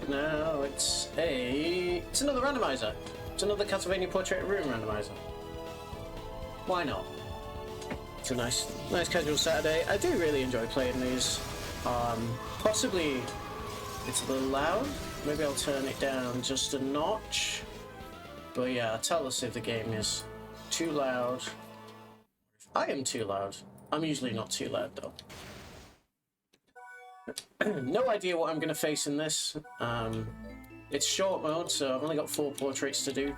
Now it's another randomizer. It's another Castlevania Portrait of Ruin randomizer. Why not? It's a nice casual Saturday. I do really enjoy playing these. Possibly it's a little loud. Maybe I'll turn it down just a notch. But yeah, tell us if the game is too loud. I am too loud. I'm usually not too loud though. No idea what I'm going to face in this. It's short mode, so I've only got 4 portraits to do.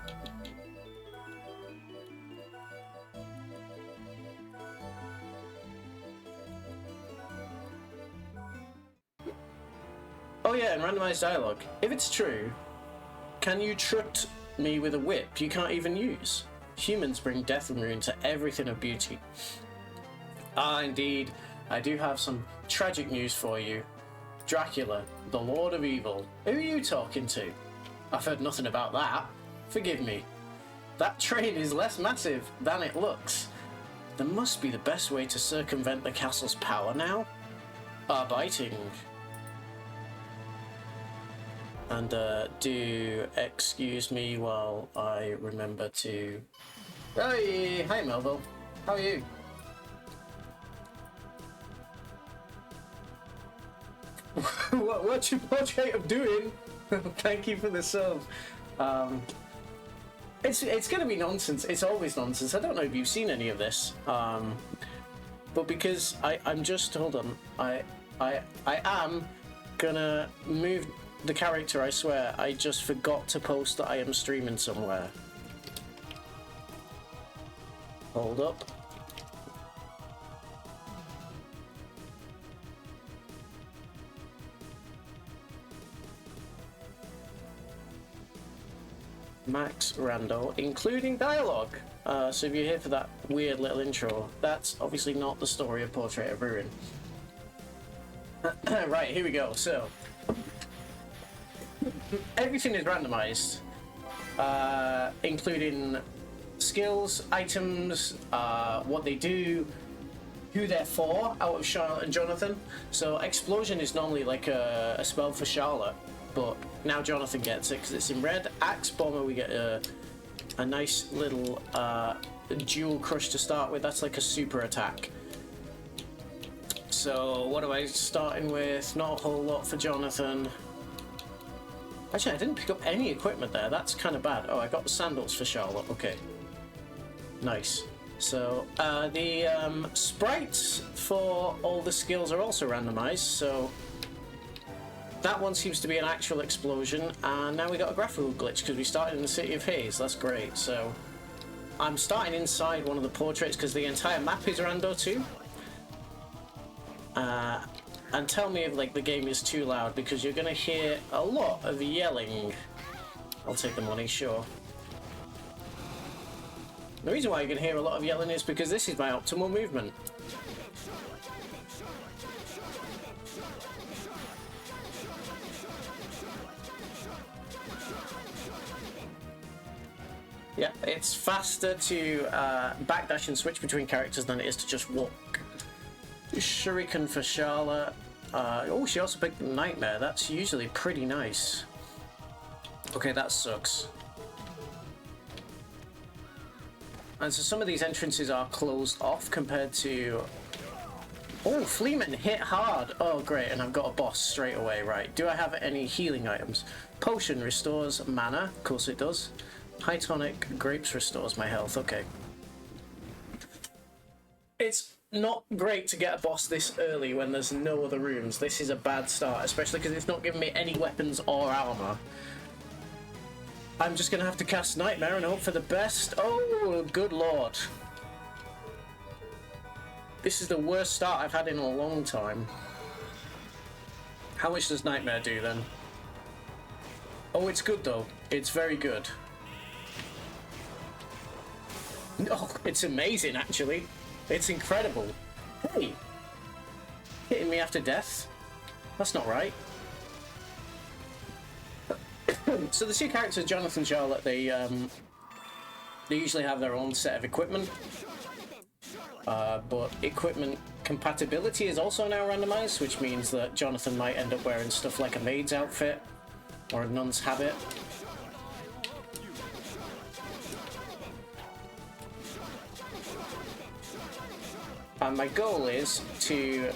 Oh yeah, and randomized dialogue. If it's true, can you trut me with a whip you can't even use? Humans bring death and ruin to everything of beauty. Ah, indeed. I do have some tragic news for you. Dracula, the Lord of Evil. Who are you talking to? I've heard nothing about that. Forgive me. That train is less massive than it looks. There must be the best way to circumvent the castle's power now. Biting. And do excuse me while I remember to... Hey, hi Melville. How are you? What's your portrait of doing? Thank you for the sub. It's gonna be nonsense. It's always nonsense. I don't know if you've seen any of this. But because I'm just hold on. I am gonna move the character, I swear. I just forgot to post that I am streaming somewhere. Hold up. Max Rando, including dialogue. So if you're here for that weird little intro, that's obviously not the story of Portrait of Ruin. Right, here we go. So everything is randomized, including skills, items, what they do, who they're for, out of Charlotte and Jonathan. So explosion is normally like a spell for Charlotte, but now Jonathan gets it because it's in red. Axe Bomber, we get a nice little dual crush to start with. That's like a super attack. So what am I starting with? Not a whole lot for Jonathan. Actually, I didn't pick up any equipment there. That's kind of bad. Oh, I got the sandals for Charlotte. Okay. Nice. So the sprites for all the skills are also randomized. So that one seems to be an actual explosion. And now we got a graphical glitch because we started in the City of Haze. That's great. So I'm starting inside one of the portraits because the entire map is rando too. And tell me if like the game is too loud because you're gonna hear a lot of yelling. I'll take the money, sure. The reason why you're gonna hear a lot of yelling is because this is my optimal movement. Yeah, it's faster to backdash and switch between characters than it is to just walk. Shuriken for Charlotte. Oh, she also picked Nightmare. That's usually pretty nice. Okay, that sucks. And so some of these entrances are closed off compared to... Oh, Fleeman hit hard. Oh, great. And I've got a boss straight away. Right. Do I have any healing items? Potion restores mana. Of course it does. High tonic. Grapes restores my health. Okay. It's not great to get a boss this early when there's no other rooms. This is a bad start, especially because it's not giving me any weapons or armor. I'm just gonna have to cast Nightmare and hope for the best. Oh, good lord. This is the worst start I've had in a long time. How much does Nightmare do then? Oh, it's good though. It's very good. Oh, it's amazing actually. It's incredible. Hey! Hitting me after death? That's not right. So the two characters, Jonathan and Charlotte, they usually have their own set of equipment. But equipment compatibility is also now randomized, which means that Jonathan might end up wearing stuff like a maid's outfit. or a nun's habit. And my goal is to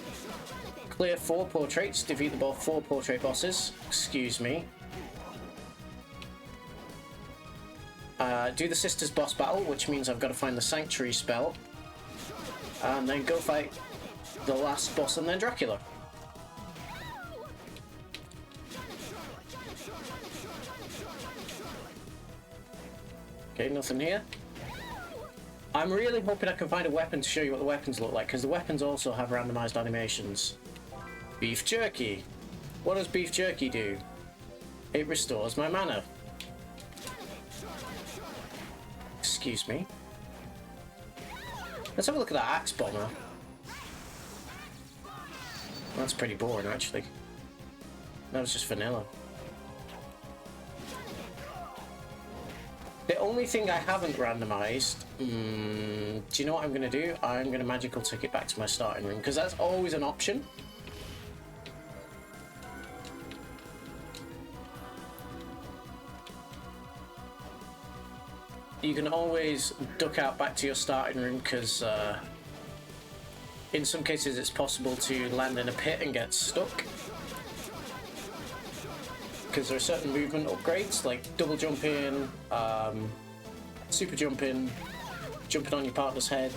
clear 4 portraits, defeat the 4 portrait bosses, excuse me. Do the Sisters boss battle, which means I've got to find the Sanctuary spell. And then go fight the last boss and then Dracula. Okay, nothing here. I'm really hoping I can find a weapon to show you what the weapons look like, because the weapons also have randomized animations. Beef jerky. What does beef jerky do? It restores my mana. Excuse me. Let's have a look at that axe bomber. That's pretty boring, actually. That was just vanilla. The only thing I haven't randomized, do you know what I'm going to do? I'm going to magical tick it back to my starting room, because that's always an option. You can always duck out back to your starting room, because in some cases it's possible to land in a pit and get stuck. Because there are certain movement upgrades, like double jumping, super jumping, jumping on your partner's head.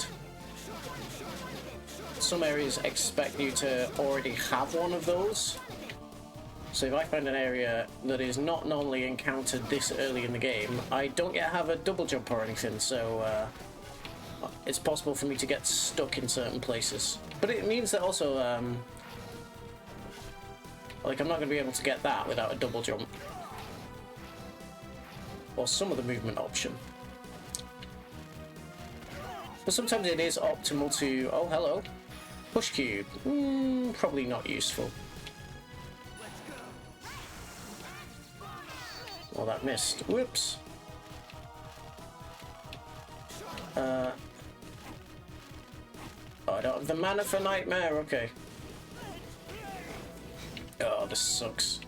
Some areas expect you to already have one of those. So if I find an area that is not normally encountered this early in the game, I don't yet have a double jump or anything, so it's possible for me to get stuck in certain places. But it means that also, like, I'm not going to be able to get that without a double jump. Or some of the movement option. But sometimes it is optimal to... Oh, hello. Push cube. Probably not useful. Oh, that missed. Whoops. Oh, I don't have the mana for Nightmare. Okay. Oh, this sucks.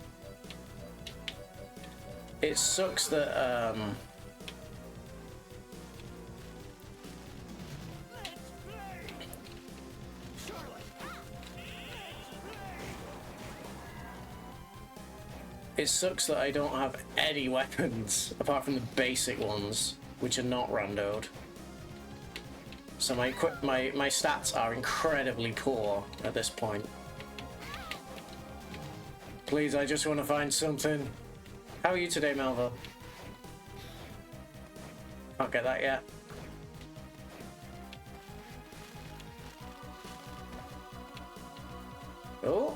It sucks that, it sucks that I don't have any weapons, apart from the basic ones, which are not randoed. So my stats are incredibly poor at this point. Please, I just want to find something. How are you today, Malvo? Can't get that yet. Oh,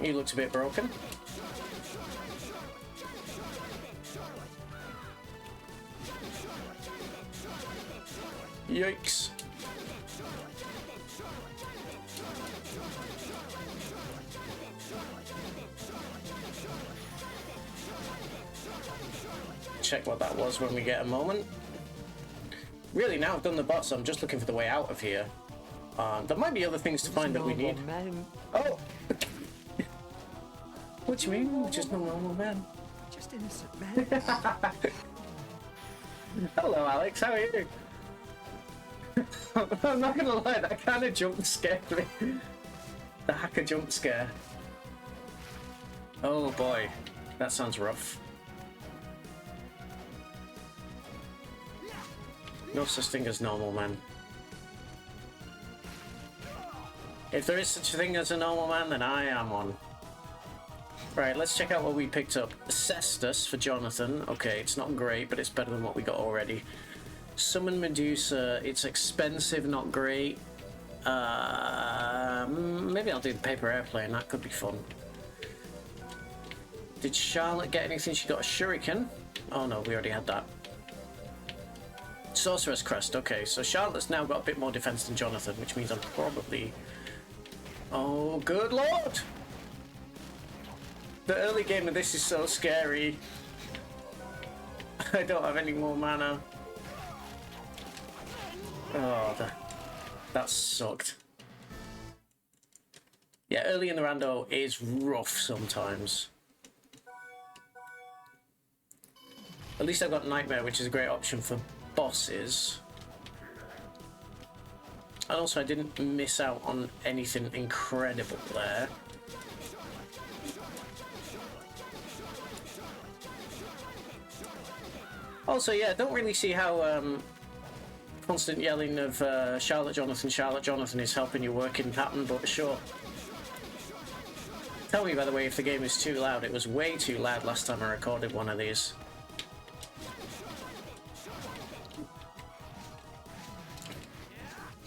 you looked a bit broken. Yikes. Check what that was when we get a moment. Really, now I've done the boss, I'm just looking for the way out of here. There might be other things to find that we need. Oh! What do you mean? We're just no normal men. Just innocent men. Hello, Alex. How are you? I'm not gonna lie, that kind of jump scared me. The hacker jump scare. Oh boy, that sounds rough. No such thing as normal man. If there is such a thing as a normal man, then I am one. Right, let's check out what we picked up. Cestus for Jonathan. Okay, it's not great, but it's better than what we got already. Summon Medusa. It's expensive, not great. Maybe I'll do the paper airplane. That could be fun. Did Charlotte get anything? She got a shuriken. Oh no, we already had that. Sorcerer's Crest. Okay, so Charlotte's now got a bit more defense than Jonathan, which means I'm probably... Oh, good lord! The early game of this is so scary. I don't have any more mana. Oh, that sucked. Yeah, early in the rando is rough sometimes. At least I've got Nightmare, which is a great option for bosses. And also I didn't miss out on anything incredible there. Also, yeah, don't really see how constant yelling of Charlotte Jonathan is helping your working pattern, but sure. Tell me, by the way, if the game is too loud. It was way too loud last time I recorded one of these.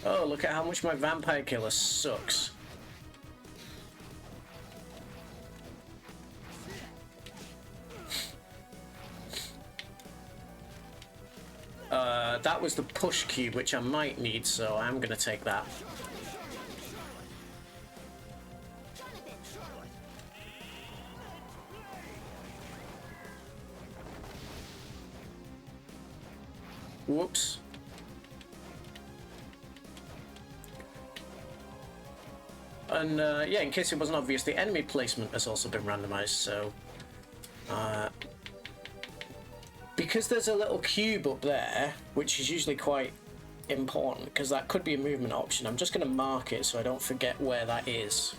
Oh, look at how much my vampire killer sucks. That was the push cube, which I might need, so I'm gonna take that. Whoops. And yeah, in case it wasn't obvious, the enemy placement has also been randomized, so because there's a little cube up there, which is usually quite important, because that could be a movement option, I'm just going to mark it so I don't forget where that is.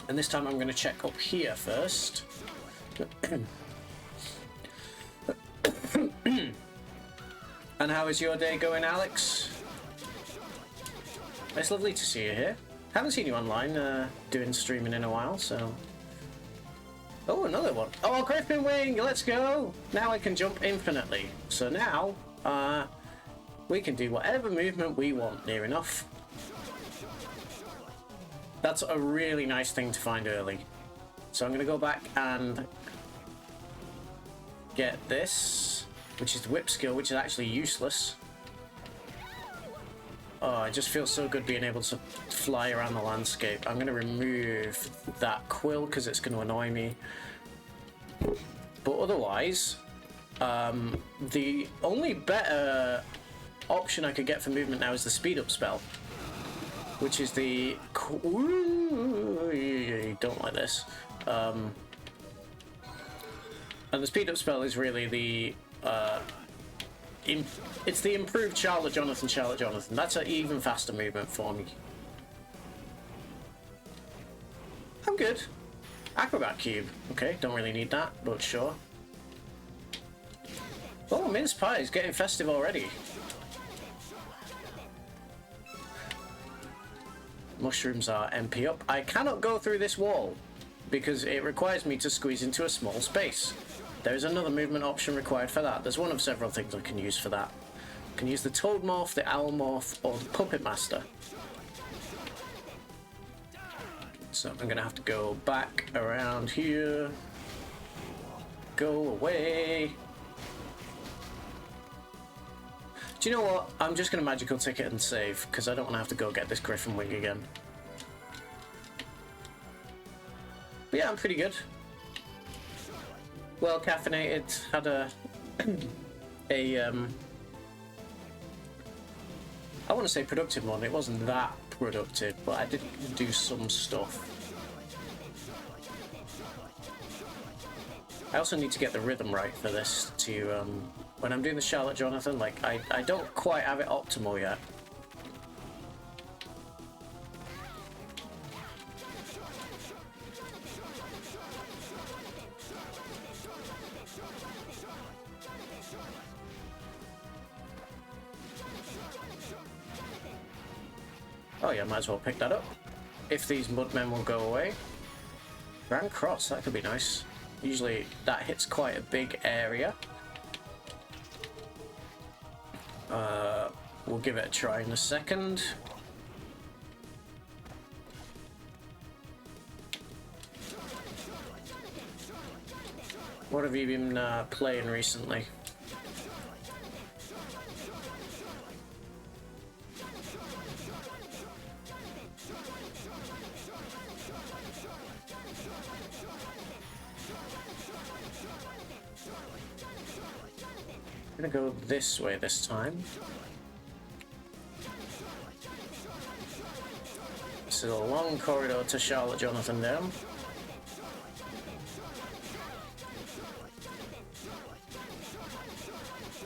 And this time I'm going to check up here first. And how is your day going, Alex? It's lovely to see you here. Haven't seen you online doing streaming in a while, so... Oh, another one. Oh, Griffin Wing, let's go! Now I can jump infinitely. So now, we can do whatever movement we want, near enough. That's a really nice thing to find early. So I'm going to go back and get this, which is the whip skill, which is actually useless. Oh, it just feels so good being able to fly around the landscape. I'm going to remove that quill because it's going to annoy me. But otherwise, the only better option I could get for movement now is the speed up spell, which is the... Don't like this. And the speed up spell is really the... it's the improved Charlotte Jonathan. That's an even faster movement for me. I'm good. Acrobat cube. Okay, don't really need that, but sure. Oh, mince pie is getting festive already. Mushrooms are MP up. I cannot go through this wall because it requires me to squeeze into a small space. There's another movement option required for that. There's one of several things I can use for that. I can use the Toad Morph, the Owl Morph, or the Puppet Master. So I'm gonna have to go back around here. Go away. Do you know what? I'm just gonna magical ticket and save, because I don't want to have to go get this Griffin Wing again. But yeah, I'm pretty good. Well caffeinated, had a I want to say productive one. It wasn't that productive, but I did do some stuff. I also need to get the rhythm right for this to when I'm doing the Charlotte Jonathan, like I don't quite have it optimal yet. Oh yeah, might as well pick that up. If these mudmen will go away. Grand Cross, that could be nice. Usually that hits quite a big area. We'll give it a try in a second. What have you been playing recently? I'm gonna go this way this time. This is a long corridor to Charlotte Jonathan down.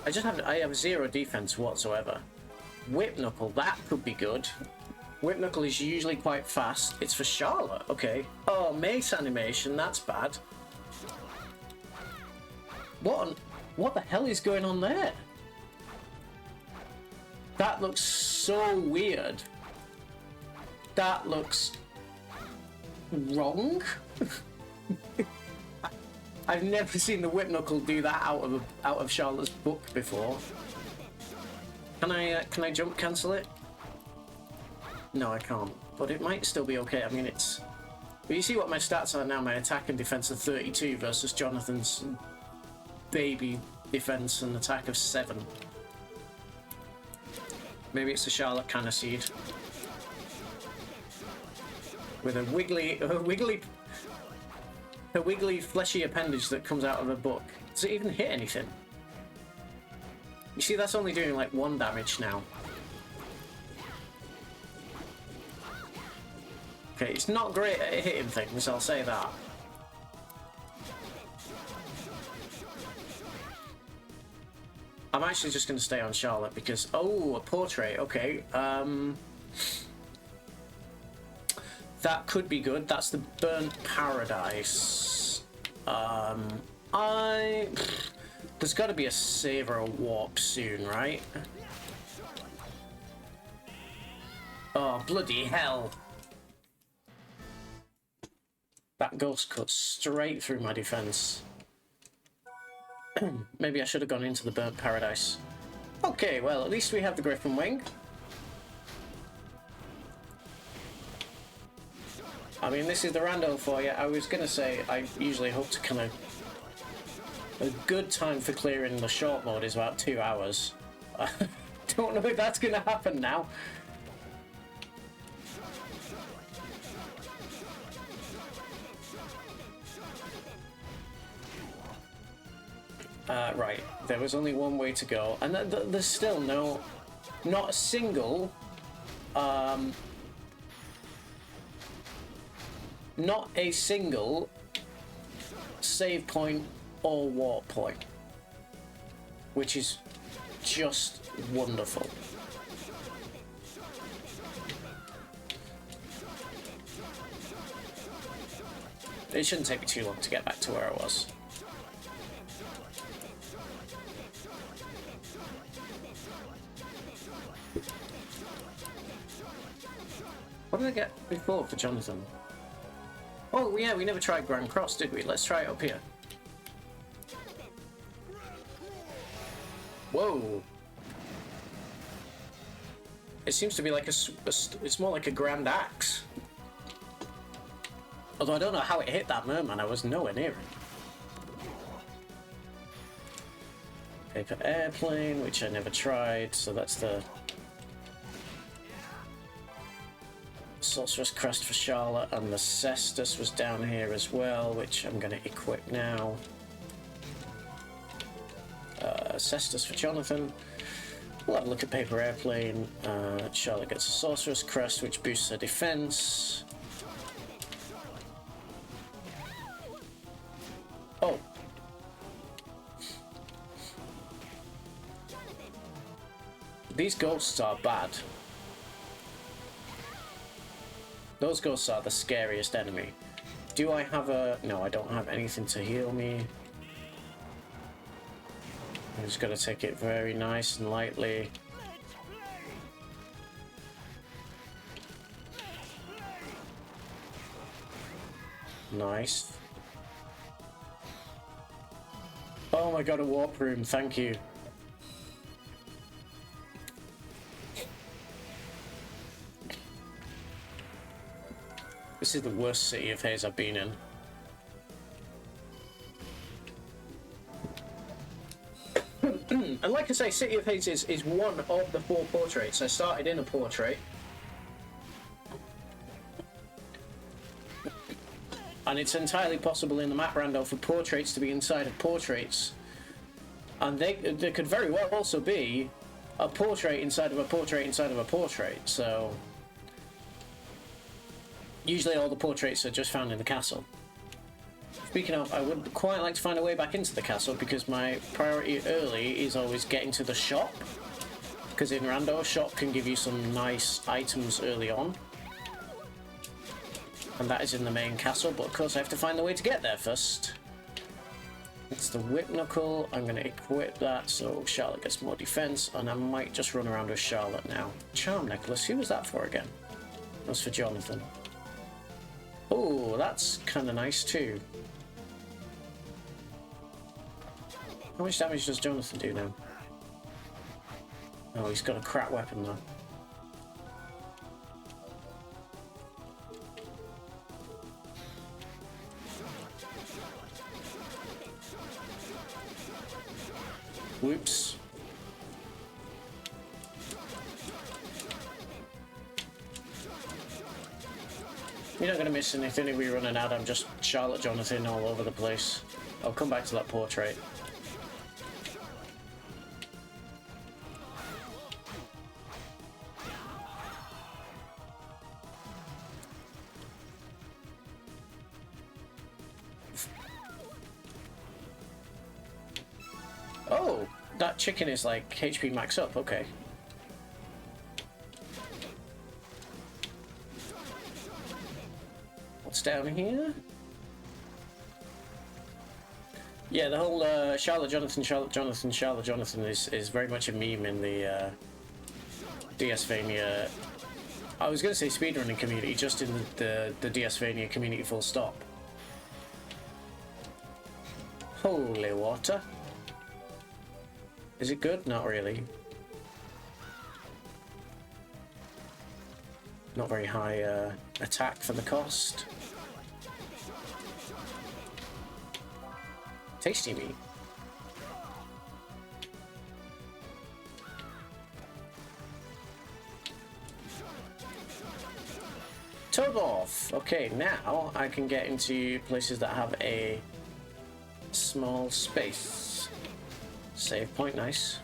I have zero defense whatsoever. Whip Knuckle, that could be good. Whip Knuckle is usually quite fast. It's for Charlotte, okay. Oh, Mace animation, that's bad. What the hell is going on there? That looks so weird. That looks wrong. I've never seen the Whip Knuckle do that out of Charlotte's book before. Can I jump cancel it? No, I can't. But it might still be okay. I mean, it's. But you see what my stats are now. My attack and defense are 32 versus Jonathan's baby defense and attack of 7. Maybe it's a Charlotte kind of seed with a wiggly fleshy appendage that comes out of a book. Does it even hit anything? You see, that's only doing like 1 damage now. Okay, it's not great at hitting things, I'll say that. I'm actually just going to stay on Charlotte because... Oh, a portrait, okay. That could be good. That's the Burnt Paradise. There's got to be a save or a warp soon, right? Oh, bloody hell. That ghost cut straight through my defense. Maybe I should have gone into the Burnt Paradise. Okay, well, at least we have the Griffin Wing. I mean, this is the rando for you. I was going to say, I usually hope to kind of... A good time for clearing the short mode is about 2 hours. I don't know if that's going to happen now. Right, there was only one way to go, and there's still not a single, not a single save point or warp point, which is just wonderful. It shouldn't take me too long to get back to where I was. What did I get before for Jonathan? Oh yeah, we never tried Grand Cross, did we? Let's try it up here. Whoa! It seems to be like it's more like a Grand Axe. Although I don't know how it hit that merman, I was nowhere near it. Paper Airplane, which I never tried, so that's the... Sorcerer's Crest for Charlotte, and the Cestus was down here as well, which I'm going to equip now. Cestus for Jonathan. We'll have a look at Paper Airplane. Charlotte gets a Sorcerer's Crest, which boosts her defense. Oh. These ghosts are bad. Those ghosts are the scariest enemy. Do I have a... No, I don't have anything to heal me. I'm just going to take it very nice and lightly. Nice. Oh my god, a warp room, thank you. This is the worst City of Haze I've been in. And like I say, City of Haze is one of the 4 portraits. I started in a portrait. And it's entirely possible in the map rando for portraits to be inside of portraits. And there could very well also be a portrait inside of a portrait inside of a portrait, so... Usually all the portraits are just found in the castle. Speaking of, I would quite like to find a way back into the castle because my priority early is always getting to the shop. Because in Rando, shop can give you some nice items early on. And that is in the main castle, but of course I have to find the way to get there first. It's the whip knuckle. I'm going to equip that so Charlotte gets more defense, and I might just run around with Charlotte now. Charm necklace, who was that for again? That was for Jonathan. Oh, that's kind of nice too. How much damage does Jonathan do now? Oh, he's got a crap weapon though. Whoops. You're not going to miss anything if we run an ad. I'm just Charlotte Jonathan all over the place. I'll come back to that portrait. Oh, that chicken is like HP max up, okay. What's down here? Yeah, the whole Charlotte Jonathan is very much a meme in the DSvania. I was going to say speedrunning community, just in the DSvania community full stop. Holy water. Is it good? Not really. Not very high attack for the cost. Tasty meat. Toad off. Okay, now I can get into places that have a small space. Save point, nice.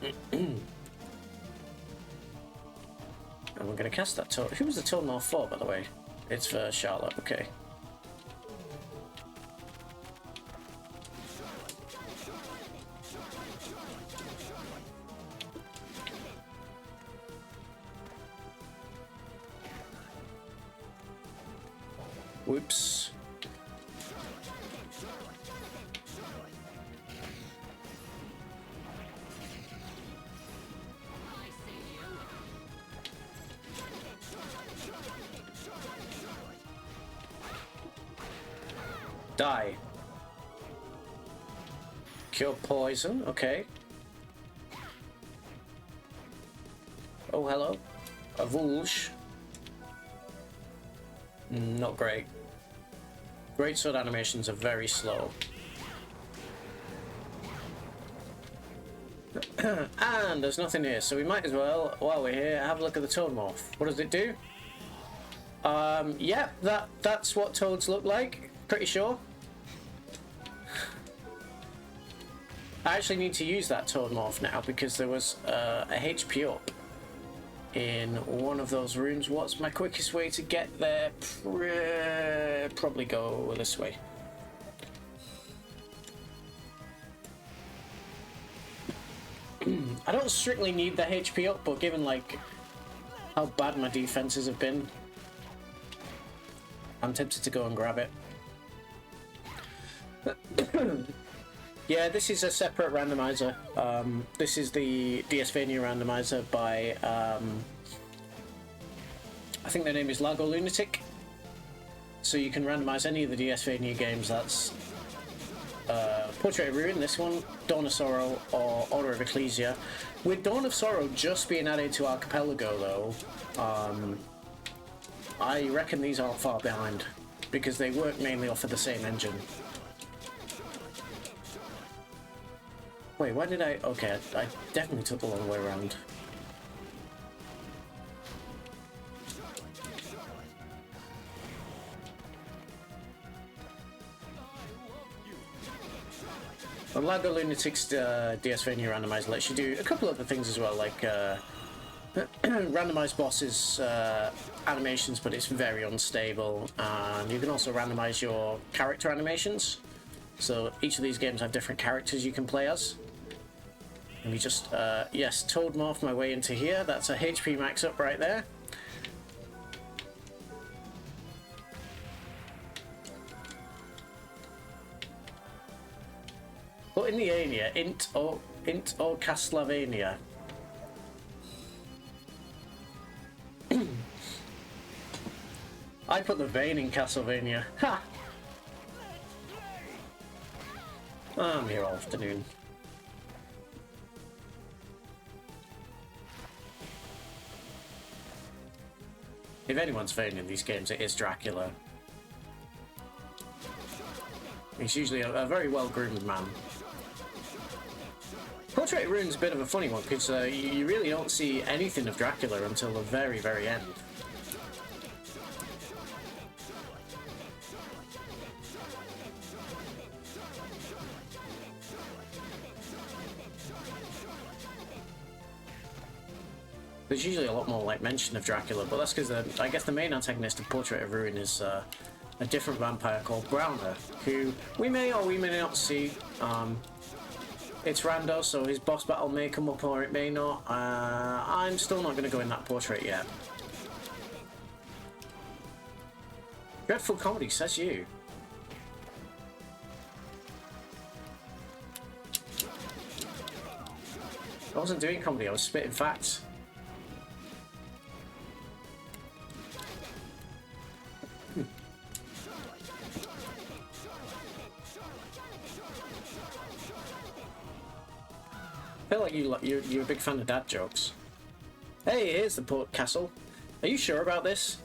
And we're going to cast that toad. Who was the toad morph for, by the way? It's for Charlotte, okay. Whoops. Die. Cure poison, okay. Oh, hello. A Vulge. Not great. Great sword animations are very slow. And there's nothing here, so we might as well, while we're here, have a look at the toad morph. What does it do? Yeah, that's what toads look like. Pretty sure. I actually need to use that toad morph now because there was a HP up in one of those rooms. What's my quickest way to get there? Probably go this way. I don't strictly need the HP up, but given like how bad my defenses have been, I'm tempted to go and grab it. Yeah, this is a separate randomizer. This is the DSvania randomizer by, I think their name is Lago Lunatic. So you can randomize any of the DSvania games. That's Portrait of Ruin, this one, Dawn of Sorrow, or Order of Ecclesia. With Dawn of Sorrow just being added to Archipelago, though, I reckon these aren't far behind, because they work mainly off of the same engine. Wait, why did I... Okay, I definitely took the long way around. Well, Lago Lunatic's DSvania randomizer lets you do a couple other things as well, like randomize bosses animations, but it's very unstable. And you can also randomize your character animations. So each of these games have different characters you can play as. Let me just, yes, Toad morph my way into here. That's a HP max up right there. But in the area, int or Castlevania. I put the vein in Castlevania. Ha! I'm here all afternoon. If anyone's vein in these games, it is Dracula. He's usually a very well-groomed man. Portrait Rune's a bit of a funny one, because you really don't see anything of Dracula until the very, very end. There's usually a lot more like mention of Dracula, but that's because I guess the main antagonist of Portrait of Ruin is a different vampire called Browner, who we may or we may not see. It's rando, so his boss battle may come up or it may not. I'm still not going to go in that portrait yet. Dreadful comedy, says you. I wasn't doing comedy, I was spitting facts. I feel like you're a big fan of dad jokes. Hey, here's the port castle. Are you sure about this?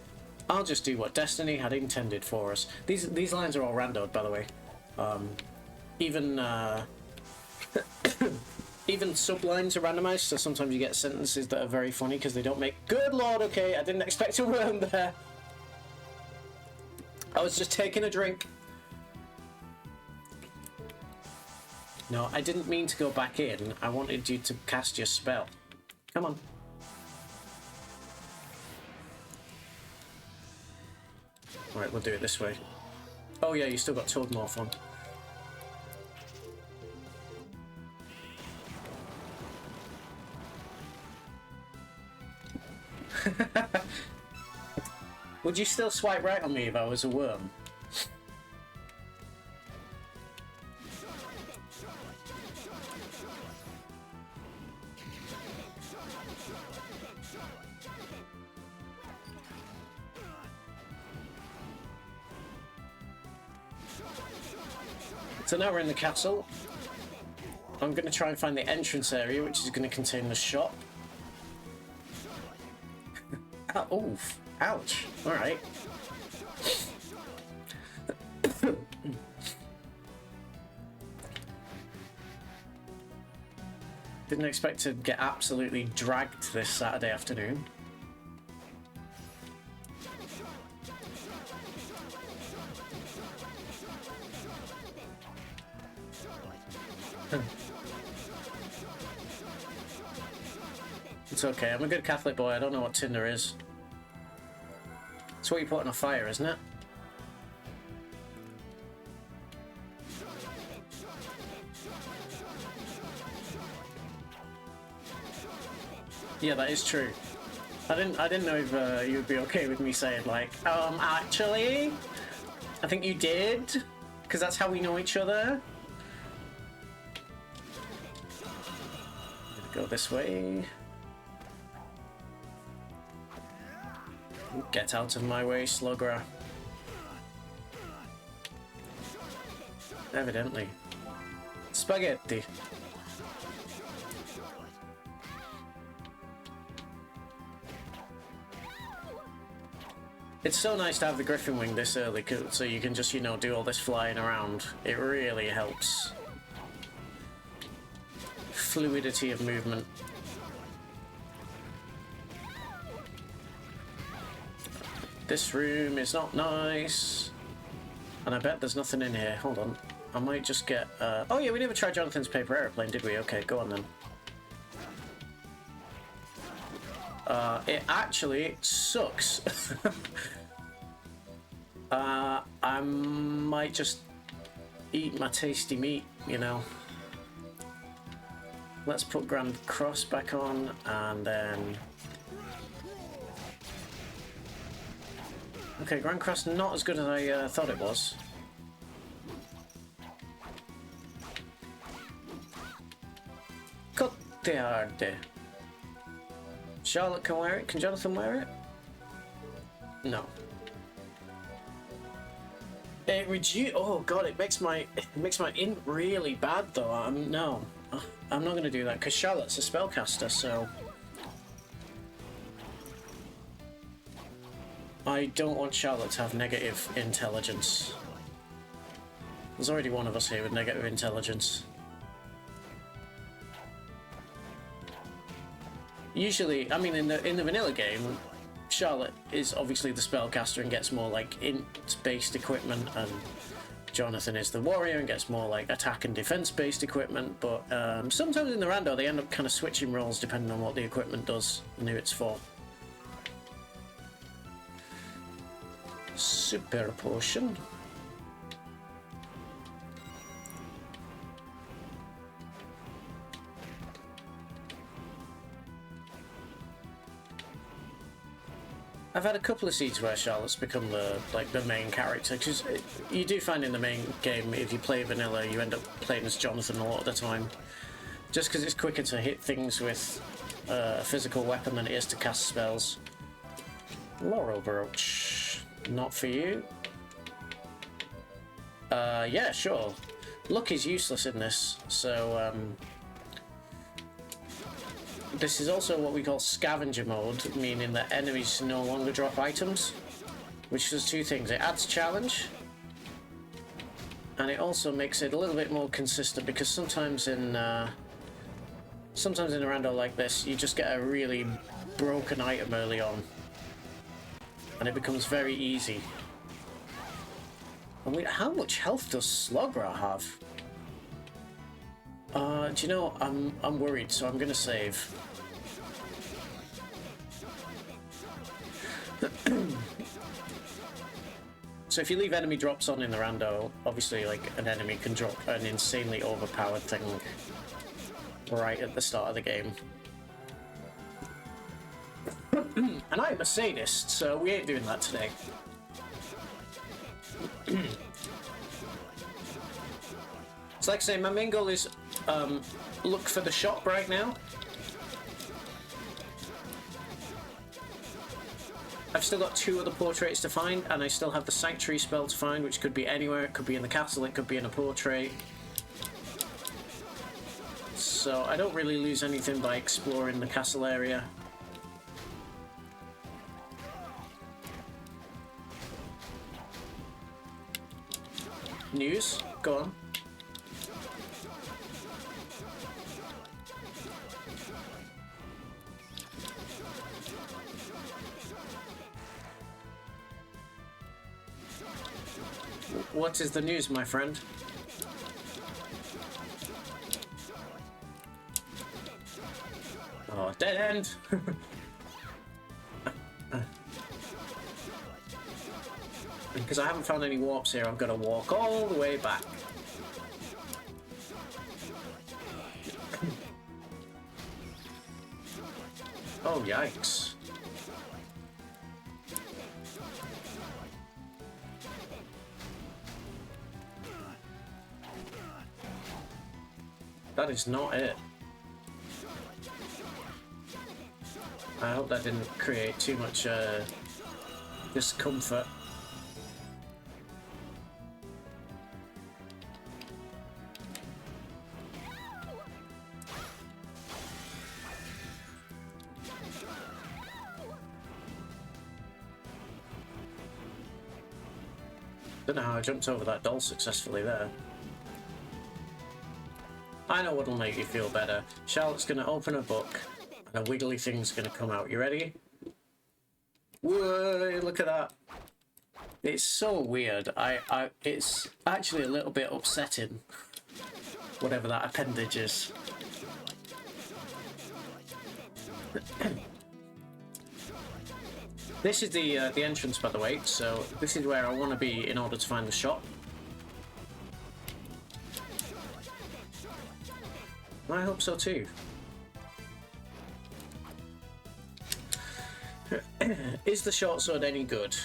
I'll just do what destiny had intended for us. These lines are all randoed, by the way. Even even sublines are randomized, so sometimes you get sentences that are very funny because they don't make. Good lord, okay, I didn't expect a worm there. I was just taking a drink. No, I didn't mean to go back in. I wanted you to cast your spell. Come on. Alright, we'll do it this way. Oh yeah, you still got Toad Morph on. Would you still swipe right on me if I was a worm? So now we're in the castle. I'm going to try and find the entrance area, which is going to contain the shop. Oof. Ouch. Alright. Didn't expect to get absolutely dragged this Saturday afternoon. It's okay, I'm a good Catholic boy, I don't know what Tinder is. It's what you put on a fire, isn't it? Yeah, that is true. I didn't know if you'd be okay with me saying like, actually, I think you did, because that's how we know each other. I'm gonna go this way. Get out of my way, slugger. Evidently. Spaghetti. It's so nice to have the Griffin Wing this early, so you can just, you know, do all this flying around. It really helps. Fluidity of movement. This room is not nice. And I bet there's nothing in here. Hold on. I might just get... Oh yeah, we never tried Jonathan's paper airplane, did we? Okay, go on then. It actually sucks. I might just eat my tasty meat, you know. Let's put Grand Cross back on, and then... Okay, Grand Cross not as good as I thought it was. Cotearde. Charlotte can wear it. Can Jonathan wear it? No. It oh god, it makes my int really bad though. No, I'm not gonna do that because Charlotte's a spellcaster, so I don't want Charlotte to have negative intelligence. There's already one of us here with negative intelligence. Usually, I mean, in the vanilla game, Charlotte is obviously the spellcaster and gets more like int-based equipment, and Jonathan is the warrior and gets more like attack and defense-based equipment. But sometimes in the rando, they end up kind of switching roles depending on what the equipment does and who it's for. Super potion. I've had a couple of seeds where Charlotte's become the main character, because you do find in the main game, if you play vanilla, you end up playing as Jonathan a lot of the time, just because it's quicker to hit things with a physical weapon than it is to cast spells. Laurel Brooch, not for you. Yeah, sure. Luck is useless in this, so this is also what we call Scavenger mode, meaning that enemies no longer drop items, which does two things. It adds challenge, and it also makes it a little bit more consistent, because sometimes in a rando like this, you just get a really broken item early on, and it becomes very easy. And how much health does Slogra have? Do you know, I'm worried, so I'm gonna save. So if you leave enemy drops on in the rando, obviously like an enemy can drop an insanely overpowered thing right at the start of the game. And I'm a sadist, so we ain't doing that today. It's like saying my main goal is look for the shop right now. I've still got 2 other portraits to find, and I still have the Sanctuary spell to find, which could be anywhere. It could be in the castle, it could be in a portrait. So I don't really lose anything by exploring the castle area. News? Go on. What is the news, my friend? Oh, dead end! Because I haven't found any warps here, I've got to walk all the way back. Oh, yikes. That is not it. I hope that didn't create too much discomfort. Don't know how I jumped over that doll successfully there. I know what'll make you feel better. Charlotte's gonna open a book, and a wiggly thing's gonna come out. You ready? Whoa, look at that. It's so weird. It's actually a little bit upsetting. Whatever that appendage is. This is the entrance, by the way, so this is where I want to be in order to find the shop. I hope so too. Is the short sword any good?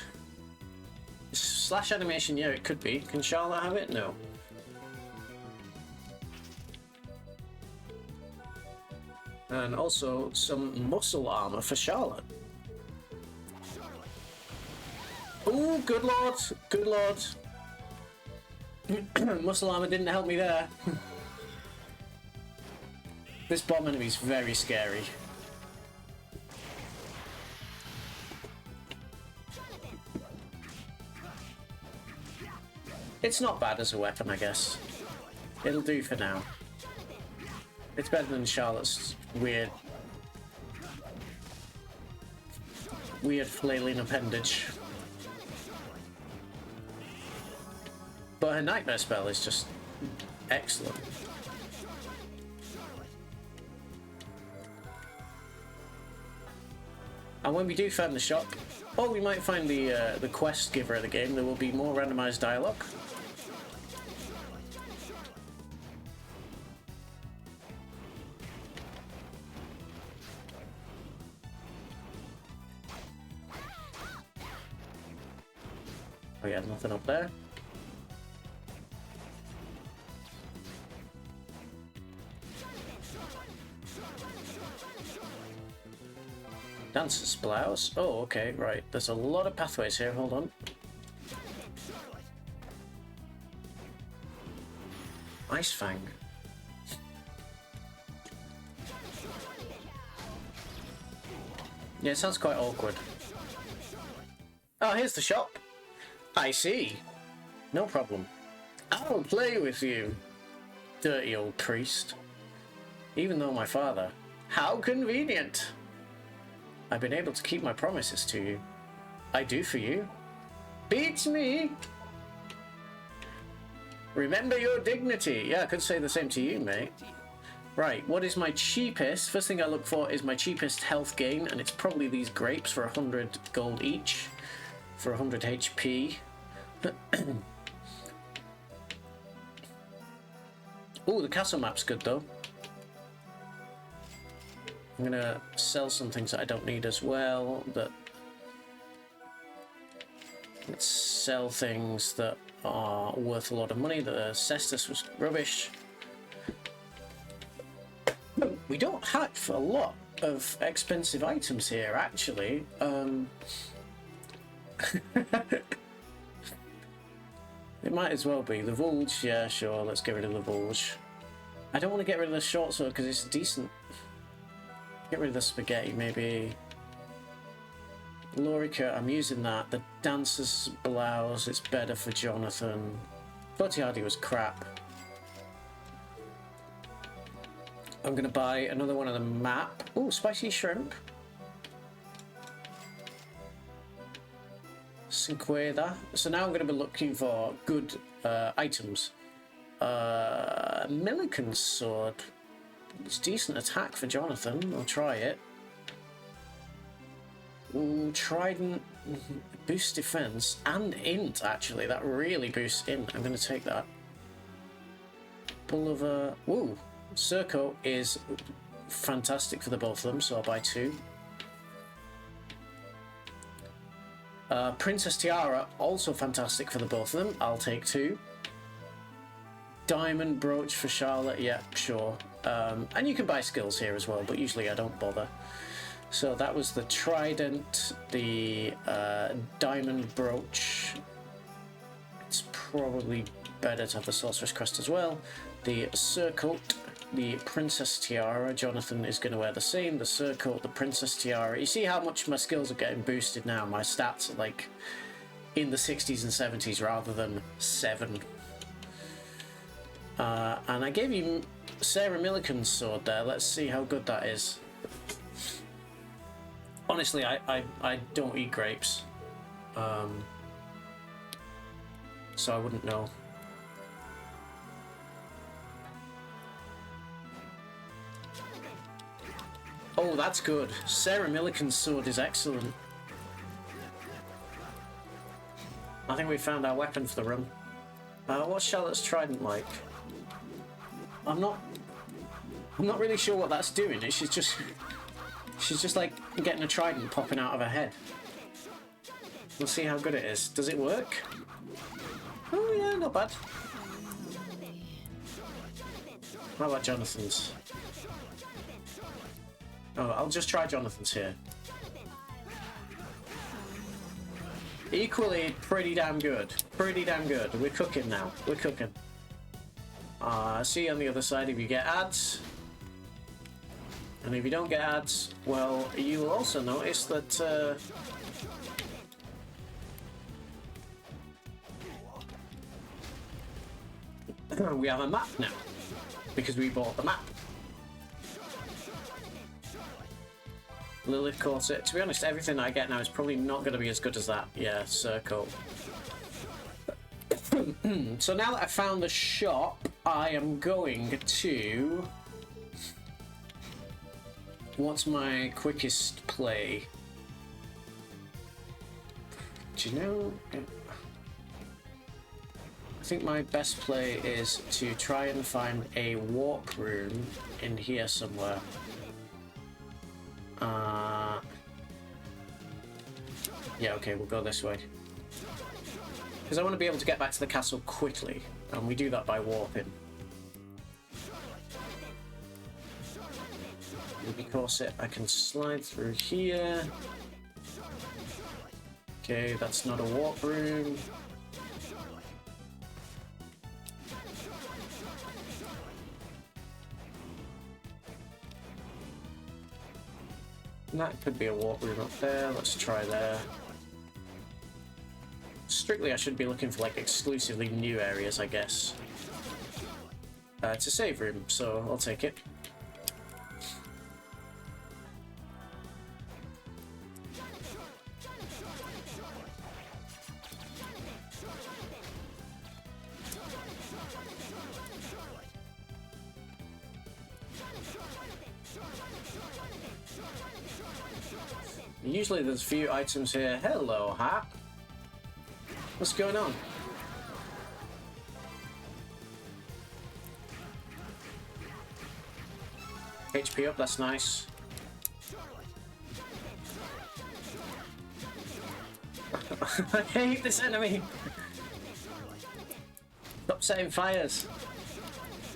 Slash animation, yeah, it could be. Can Charlotte have it? No. And also some muscle armor for Charlotte. Oh, good lord! Good lord! Muscle armor didn't help me there. This bomb enemy is very scary. It's not bad as a weapon, I guess. It'll do for now. It's better than Charlotte's weird flailing appendage. But her nightmare spell is just excellent. And when we do find the shop, or we might find the quest giver of the game, there will be more randomized dialogue. Oh yeah, nothing up there. Dancer's blouse. Oh, okay, right. There's a lot of pathways here. Hold on. Ice Fang. Yeah, it sounds quite awkward. Oh, here's the shop. I see. No problem. I'll play with you, dirty old priest. Even though my father. How convenient. I've been able to keep my promises to you. I do for you. Beats me. Remember your dignity. Yeah, I could say the same to you, mate. Right, what is my cheapest? First thing I look for is my cheapest health gain, and it's probably these grapes for 100 gold each, for 100 HP. Oh, the castle map's good though. I'm gonna sell some things that I don't need as well, but let's sell things that are worth a lot of money. The cestus was rubbish. We don't have a lot of expensive items here, actually. It might as well be. The Vulge, yeah, sure, let's get rid of the Vulge. I don't want to get rid of the short sword because it's decent. Get rid of the spaghetti, maybe. Lorica, I'm using that. The dancer's blouse, it's better for Jonathan. Floaty Hardy was crap. I'm going to buy another one of the map. Oh, spicy shrimp. Cinqueda. So now I'm going to be looking for good items. Milliken's sword. It's decent attack for Jonathan. I'll try it. Trident boosts defense and int, actually. That really boosts int. I'm going to take that. Pullover. Ooh. Surco is fantastic for the both of them, so I'll buy two. Princess Tiara, also fantastic for the both of them. I'll take two. Diamond brooch for Charlotte, yeah, sure. And you can buy skills here as well, but usually I don't bother. So that was the trident, the diamond brooch. It's probably better to have the sorceress crest as well. The surcoat, the princess tiara. Jonathan is going to wear the same. The surcoat, the princess tiara. You see how much my skills are getting boosted now? My stats are like in the 60s and 70s rather than 7. And I gave you Sarah Milliken's sword there. Let's see how good that is. Honestly, I don't eat grapes. So I wouldn't know. Oh, that's good. Sarah Milliken's sword is excellent. I think we found our weapon for the run. What's Charlotte's trident like? I'm not really sure what that's doing. She's just like getting a trident popping out of her head. We'll see how good it is. Does it work? Oh yeah, not bad. How about Jonathan's? Oh, I'll just try Jonathan's here. Equally, pretty damn good. Pretty damn good. We're cooking now. We're cooking. See you on the other side if you get ads. And if you don't get ads, well, you will also notice that... we have a map now. Because we bought the map. Lilith Corset. To be honest, everything I get now is probably not going to be as good as that. Yeah, circle. So now that I've found the shop, I am going to... What's my quickest play? Do you know... I think my best play is to try and find a warp room in here somewhere. Yeah, okay, we'll go this way. Because I want to be able to get back to the castle quickly, and we do that by warping. Because I can slide through here. Okay, that's not a warp room. That could be a warp room up there. Let's try there. Strictly, I should be looking for like exclusively new areas, I guess. It's a save room, so I'll take it. Usually there's a few items here. Hello, Hat. What's going on? HP up, that's nice. I hate this enemy! Stop setting fires!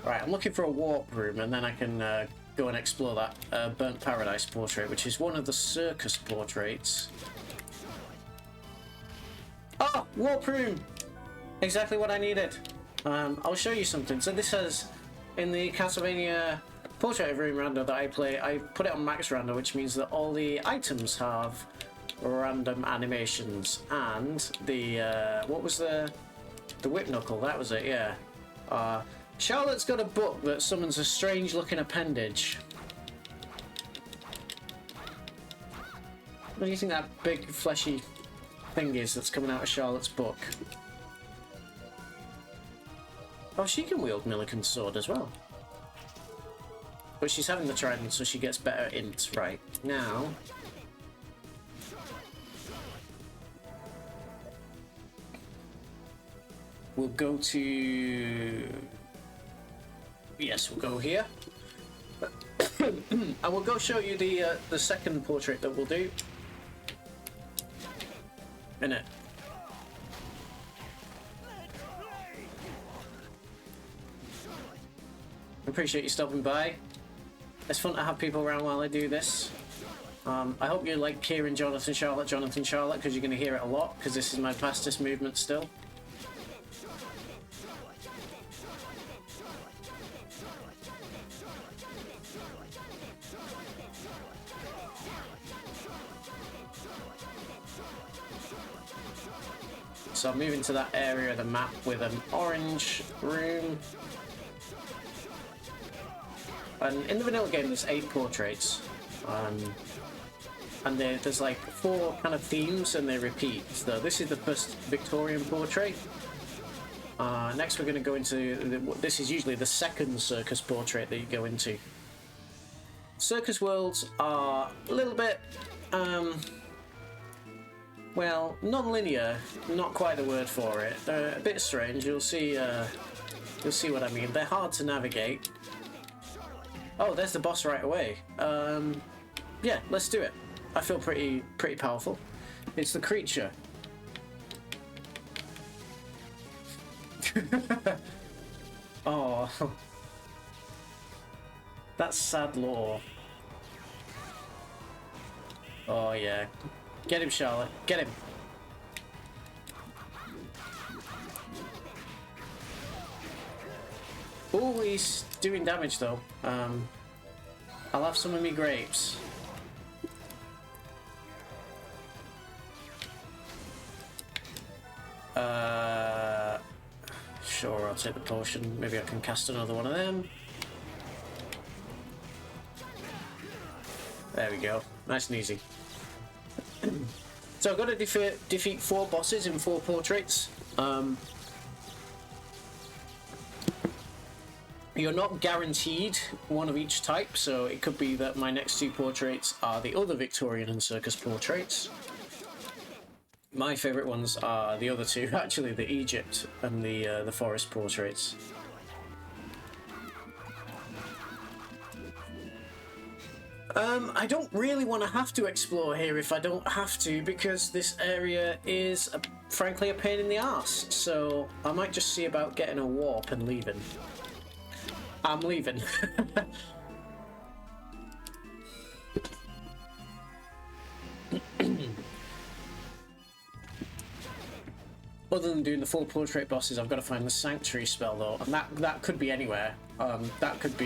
Right, I'm looking for a warp room and then I can go and explore that Burnt Paradise portrait, which is one of the circus portraits. Oh! Warp room! Exactly what I needed. I'll show you something. So this has, in the Castlevania portrait room rando that I play, I put it on max rando, which means that all the items have random animations. And the, what was the whip knuckle? That was it, yeah. Charlotte's got a book that summons a strange looking appendage. What do you think that big fleshy thing is that's coming out of Charlotte's book? Oh, she can wield Milliken's sword as well. But she's having the trident, so she gets better int. Right, now... we'll go to... Yes, we'll go here. And we'll go show you the second portrait that we'll do. Innit? Appreciate you stopping by. It's fun to have people around while I do this. I hope you like Kieran, Jonathan, Charlotte, because you're going to hear it a lot, because this is my fastest movement still. So I'm moving to that area of the map with an orange room. And in the vanilla game there's 8 portraits. And there's like 4 kind of themes and they repeat. So this is the first Victorian portrait. Next we're going to go into, this is usually the second circus portrait that you go into. Circus worlds are a little bit well, non-linear, not quite the word for it. They're a bit strange. You'll see what I mean. They're hard to navigate. Oh, there's the boss right away. Yeah, let's do it. I feel pretty powerful. It's the creature. Oh, that's sad lore. Oh yeah, get him, Charlotte. Get him. Oh, he's doing damage though. I'll have some of me grapes. Sure, I'll take the potion. Maybe I can cast another one of them. There we go. Nice and easy. So I've got to defeat 4 bosses in 4 portraits. You're not guaranteed one of each type, so it could be that my next 2 portraits are the other Victorian and Circus portraits. My favourite ones are the other 2, actually, the Egypt and the forest portraits. I don't really want to have to explore here if I don't have to, because this area is, frankly, a pain in the arse. So I might just see about getting a warp and leaving. I'm leaving. Other than doing the full portrait bosses, I've got to find the sanctuary spell though, and that could be anywhere. That could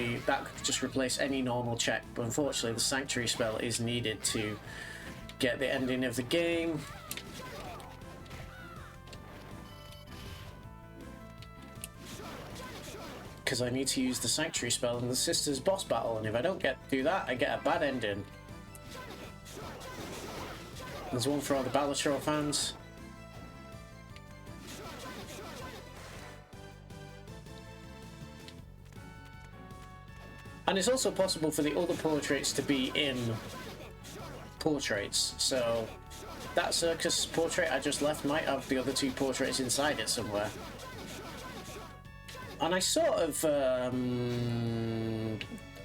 just replace any normal check, but unfortunately the sanctuary spell is needed to get the ending of the game. Because I need to use the sanctuary spell in the sisters boss battle, and if I don't do that, I get a bad ending. There's one for all the Balatro fans. And it's also possible for the other portraits to be in portraits, so that circus portrait I just left might have the other 2 portraits inside it somewhere. And I sort of,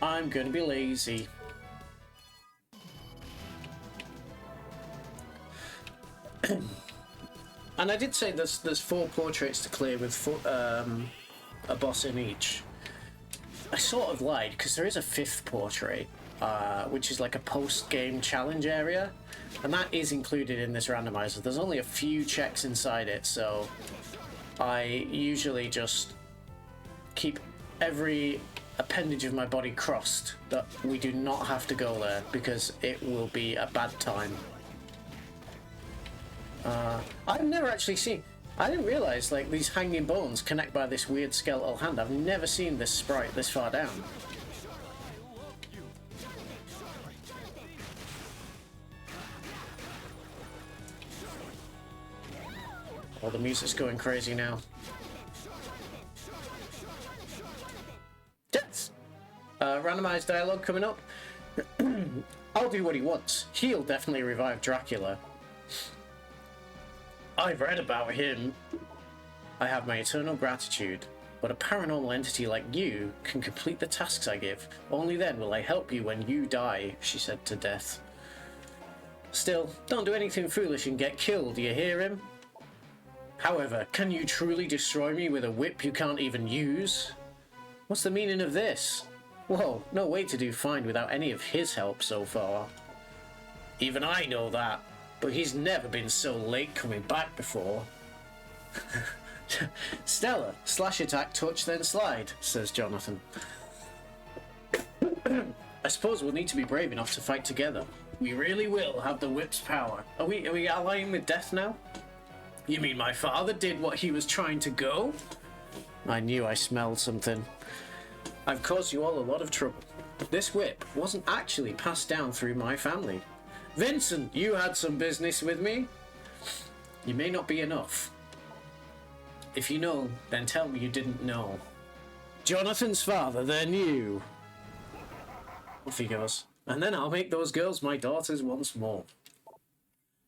I'm gonna be lazy. And I did say there's 4 portraits to clear with a boss in each. I sort of lied, because there is a 5th portrait, which is like a post-game challenge area, and that is included in this randomizer. There's only a few checks inside it, so I usually just keep every appendage of my body crossed that we do not have to go there, because it will be a bad time. I've never actually seen... I didn't realise, like, these hanging bones connect by this weird skeletal hand. I've never seen this sprite this far down. Oh, the music's going crazy now. Death! Randomised dialogue coming up. I'll do what he wants. He'll definitely revive Dracula. I've read about him. I have my eternal gratitude, but a paranormal entity like you can complete the tasks I give. Only then will I help you when you die, she said to Death. Still, don't do anything foolish and get killed, do you hear him? However, can you truly destroy me with a whip you can't even use? What's the meaning of this? Whoa, no way to do fine without any of his help so far. Even I know that. But he's never been so late coming back before. Stella, slash attack, touch, then slide, says Jonathan. I suppose we'll need to be brave enough to fight together. We really will have the whip's power. Are we allying with Death now? You mean my father did what he was trying to go? I knew I smelled something. I've caused you all a lot of trouble. This whip wasn't actually passed down through my family. Vincent, you had some business with me. You may not be enough. If you know, then tell me you didn't know. Jonathan's father, then you. Off he goes. And then I'll make those girls my daughters once more.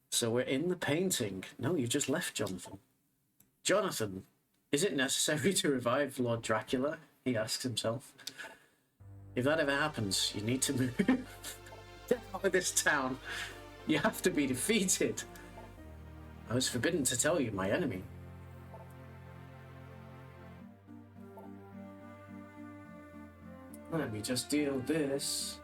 So we're in the painting. No, you just left, Jonathan. Jonathan, is it necessary to revive Lord Dracula? He asks himself. If that ever happens, you need to move. Get out of this town. You have to be defeated. I was forbidden to tell you my enemy. Let me just deal this.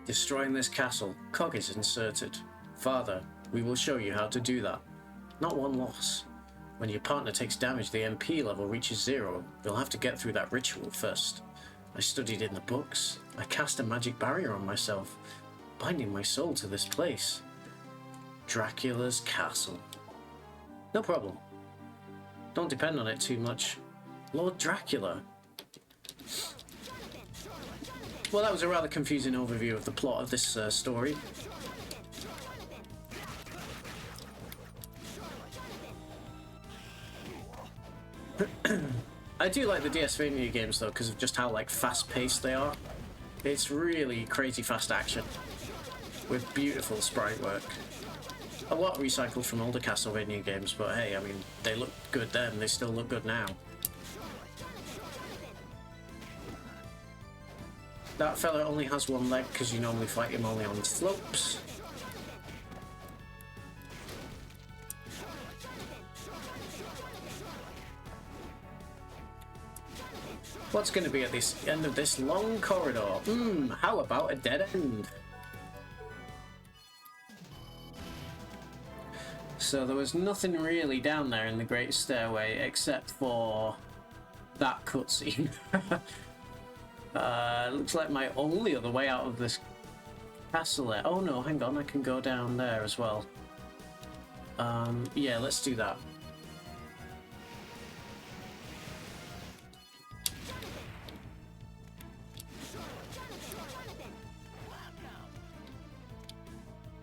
Destroying this castle. Cog is inserted. Father, we will show you how to do that. Not one loss. When your partner takes damage, the MP level reaches 0. You'll have to get through that ritual first. I studied in the books. I cast a magic barrier on myself, binding my soul to this place. Dracula's castle. No problem. Don't depend on it too much. Lord Dracula. Well, that was a rather confusing overview of the plot of this story. I do like the Castlevania games though, because of just how like fast-paced they are. It's really crazy fast action with beautiful sprite work. A lot recycled from older Castlevania games, but hey, I mean, they looked good then, they still look good now. That fella only has one leg because you normally fight him only on slopes. What's going to be at this end of this long corridor? How about a dead end? So there was nothing really down there in the Great Stairway except for that cutscene. Looks like my only other way out of this castle there. Oh no, hang on, I can go down there as well. Yeah, let's do that.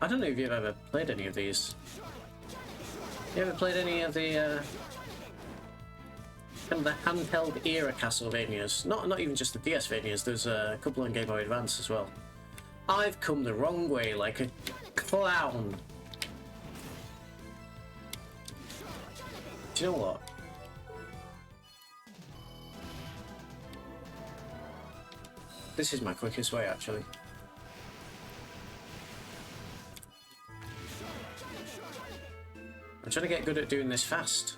I don't know if you've ever played any of these. You ever played any of the kind of the handheld era Castlevanias? Not even just the DSvanias. There's a couple on Game Boy Advance as well. I've come the wrong way like a clown. Do you know what? This is my quickest way, actually. I'm trying to get good at doing this fast.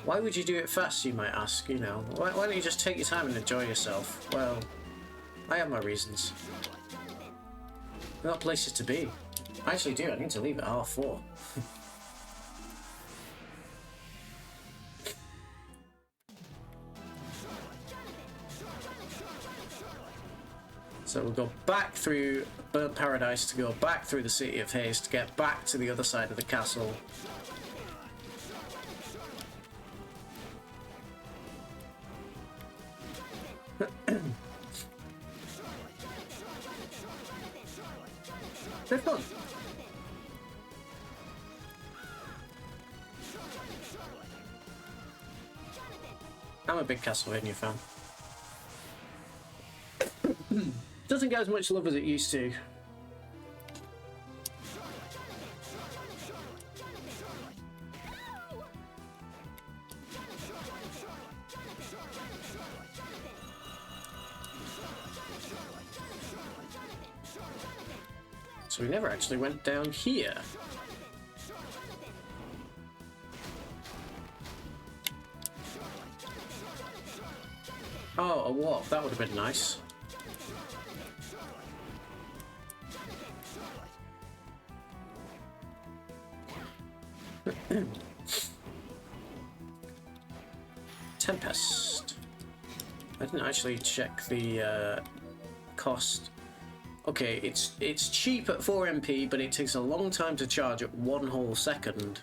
Why would you do it fast, you might ask, you know? Why don't you just take your time and enjoy yourself? Well, I have my reasons. I've got places to be. I actually do, I need to leave at 4:30. So we'll go back through Burnt Paradise to go back through the City of Haste to get back to the other side of the castle. They're fun. I'm a big Castlevania fan. Doesn't get as much love as it used to. So we never actually went down here. Oh, a warp. That would have been nice. Tempest. I didn't actually check the cost. Okay, it's cheap at 4 MP, but it takes a long time to charge at 1 whole second,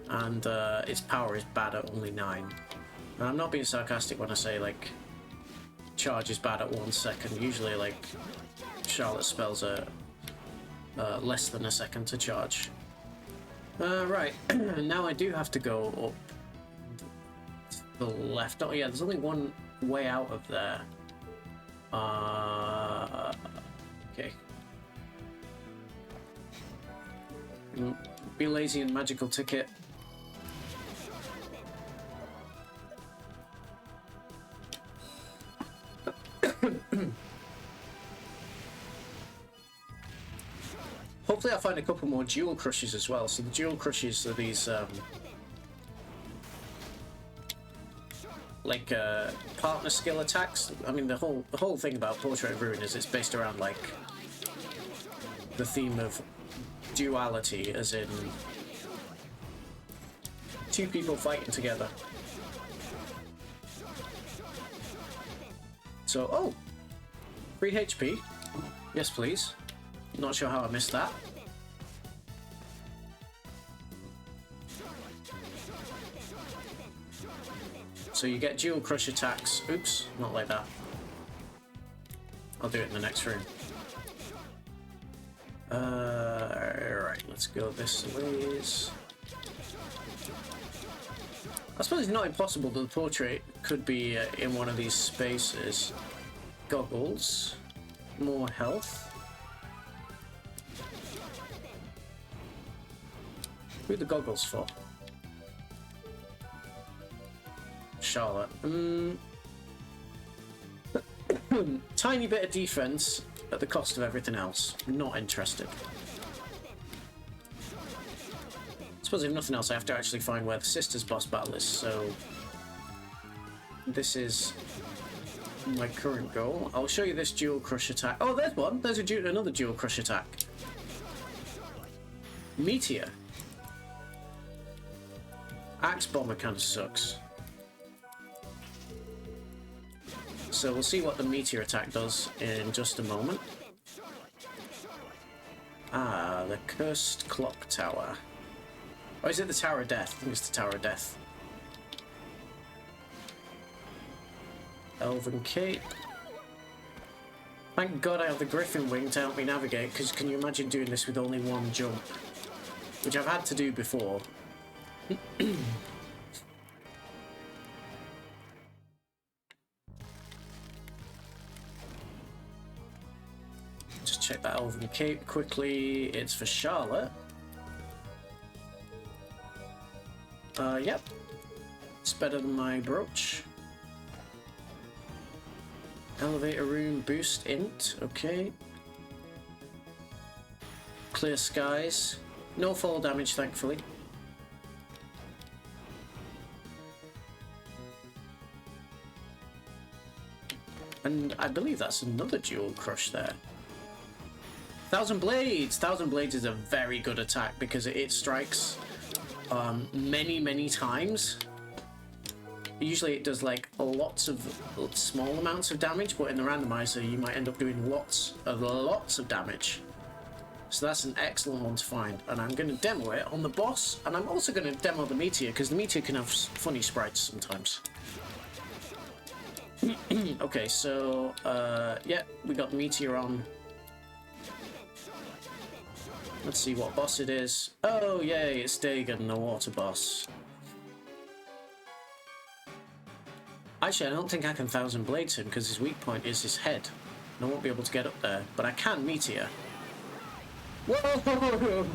and its power is bad at only 9. And I'm not being sarcastic when I say, like, charge is bad at 1 second. Usually, like, Charlotte spells are less than a second to charge. Right, now I do have to go up to the left. Oh yeah, there's only one way out of there. Okay. Be lazy and magical ticket. Hopefully I'll find a couple more jewel crushes as well. So the jewel crushes are these like partner skill attacks. I mean the whole thing about Portrait of Ruin is it's based around like the theme of duality, as in two people fighting together. So, oh! Free HP. Yes, please. Not sure how I missed that. So you get dual crush attacks. Oops, not like that. I'll do it in the next room. Alright, let's go this ways. I suppose it's not impossible that the portrait could be in one of these spaces. Goggles. More health. Who are the goggles for? Charlotte. Tiny bit of defense at the cost of everything else. Not interested. I suppose if nothing else, I have to actually find where the sisters boss battle is, so this is my current goal. I'll show you this dual crush attack. Oh, there's one. There's another dual crush attack. Meteor. Axe Bomber kind of sucks. So we'll see what the meteor attack does in just a moment. Ah, the Cursed Clock Tower. Or is it the Tower of Death? I think it's the Tower of Death. Elven Cape. Thank God I have the Griffin Wing to help me navigate, because can you imagine doing this with only one jump? Which I've had to do before. Just check that Elven Cape quickly. It's for Charlotte. Yep. It's better than my brooch. Elevator room, boost int, okay. Clear skies. No fall damage, thankfully. And I believe that's another dual crush there. Thousand Blades! Thousand Blades is a very good attack because it strikes many times. Usually it does like lots of small amounts of damage, but in the randomizer you might end up doing lots of damage. So that's an excellent one to find, and I'm going to demo it on the boss, and I'm also going to demo the meteor because the meteor can have funny sprites sometimes. Okay, so yeah, we got the meteor on. Let's see what boss it is. Oh yay, it's Dagon, the water boss. Actually, I don't think I can Thousand Blades him because his weak point is his head. And I won't be able to get up there, but I can meteor. Whoa!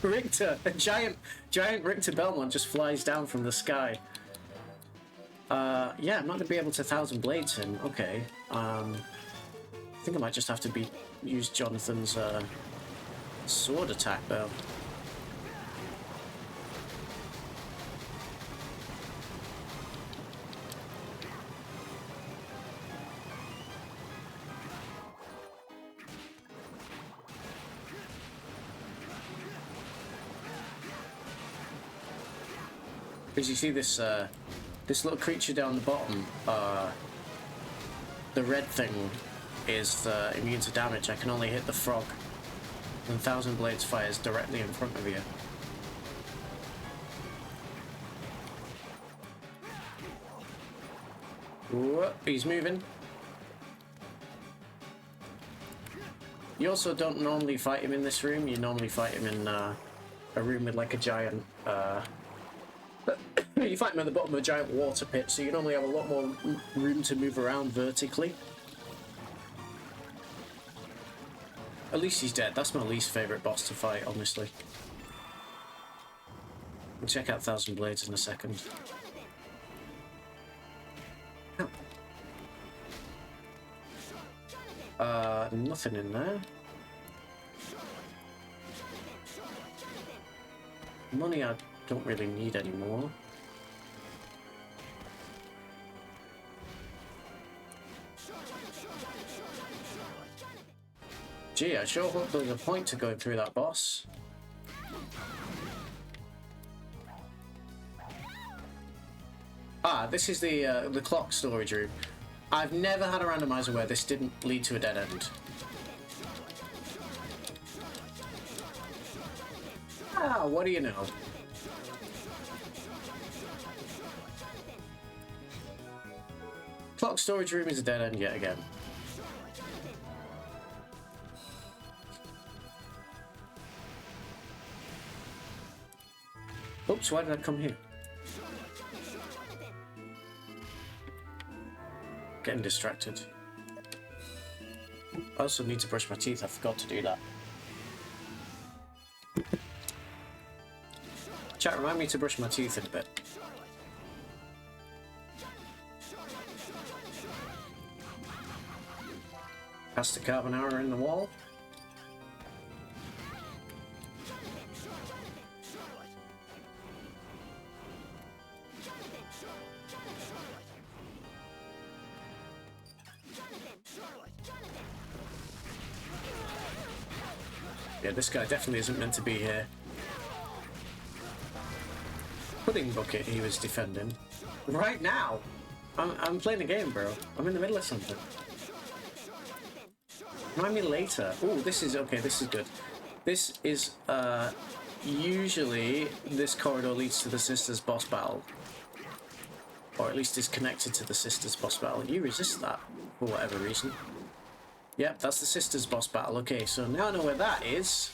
Richter, a giant Richter Belmont just flies down from the sky. Yeah, I'm not gonna be able to Thousand Blades him. Okay. I think I might just have to use Jonathan's sword attack though. Because you see this this little creature down the bottom, the red thing is immune to damage. I can only hit the frog, and Thousand Blades fires directly in front of you. Whoa, he's moving. You also don't normally fight him in this room. You normally fight him in a room with like a giant... you fight him at the bottom of a giant water pit, so you normally have a lot more room to move around vertically. At least he's dead. That's my least favourite boss to fight, honestly. We'll check out Thousand Blades in a second. Nothing in there. Money I don't really need anymore. Gee, I sure hope there's a point to going through that boss. Ah, this is the clock storage room. I've never had a randomizer where this didn't lead to a dead end. Ah, what do you know? Clock storage room is a dead end yet again. Oops, why did I come here? Getting distracted. I also need to brush my teeth. I forgot to do that. Chat, remind me to brush my teeth in a bit. Pasta carbonara in the wall. Yeah, this guy definitely isn't meant to be here. Pudding bucket he was defending. Right now! I'm playing a game, bro. I'm in the middle of something. Remind me later. Oh, this is... okay, this is good. This is, usually this corridor leads to the Sisters boss battle. Or at least is connected to the Sisters boss battle. You resist that, for whatever reason. Yep, that's the Sisters boss battle. Okay, so now I know where that is.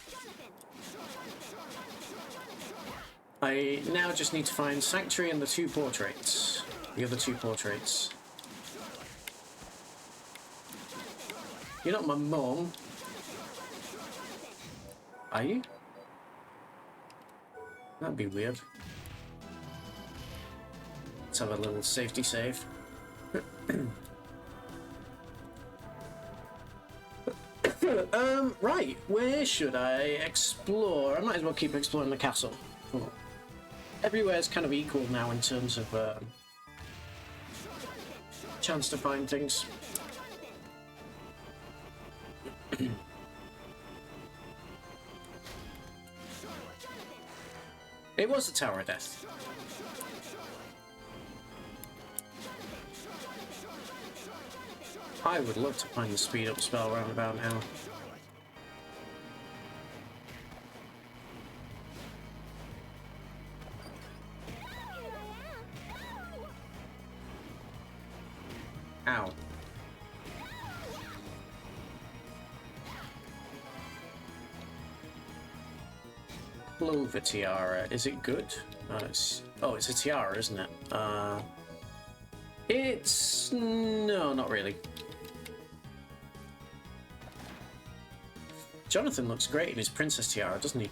I now just need to find Sanctuary and the two portraits. The other two portraits. You're not my mum. Are you? That'd be weird. Let's have a little safety save. Right, where should I explore? I might as well keep exploring the castle. Oh. Everywhere's kind of equal now in terms of chance to find things. It was the Tower of Death. I would love to find the speed up spell roundabout now. Ow. Clover tiara, is it good? It's a tiara, isn't it? It's... no, not really. Jonathan looks great in his princess tiara, doesn't he?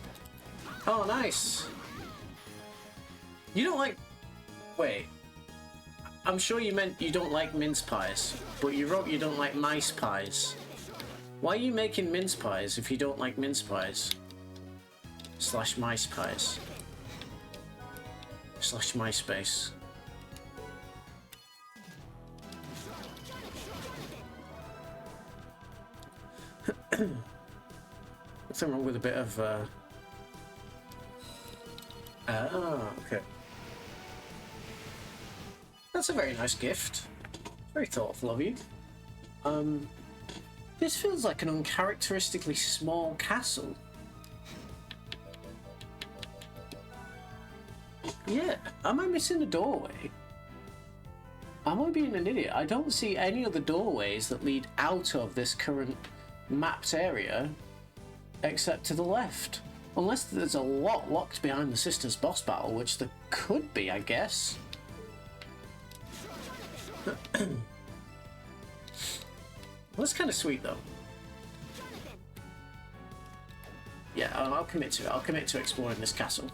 Oh, nice! You don't like... wait. I'm sure you meant you don't like mince pies, but you wrote you don't like mice pies. Why are you making mince pies if you don't like mince pies? / mice pies. / MySpace. Nothing wrong with a bit of okay. That's a very nice gift. Very thoughtful of you. This feels like an uncharacteristically small castle. Yeah, am I missing a doorway? Am I being an idiot? I don't see any other doorways that lead out of this current mapped area except to the left. Unless there's a lot locked behind the Sisters boss battle, which there could be, I guess. Well, that's kind of sweet, though. Yeah, I'll commit to it. I'll commit to exploring this castle.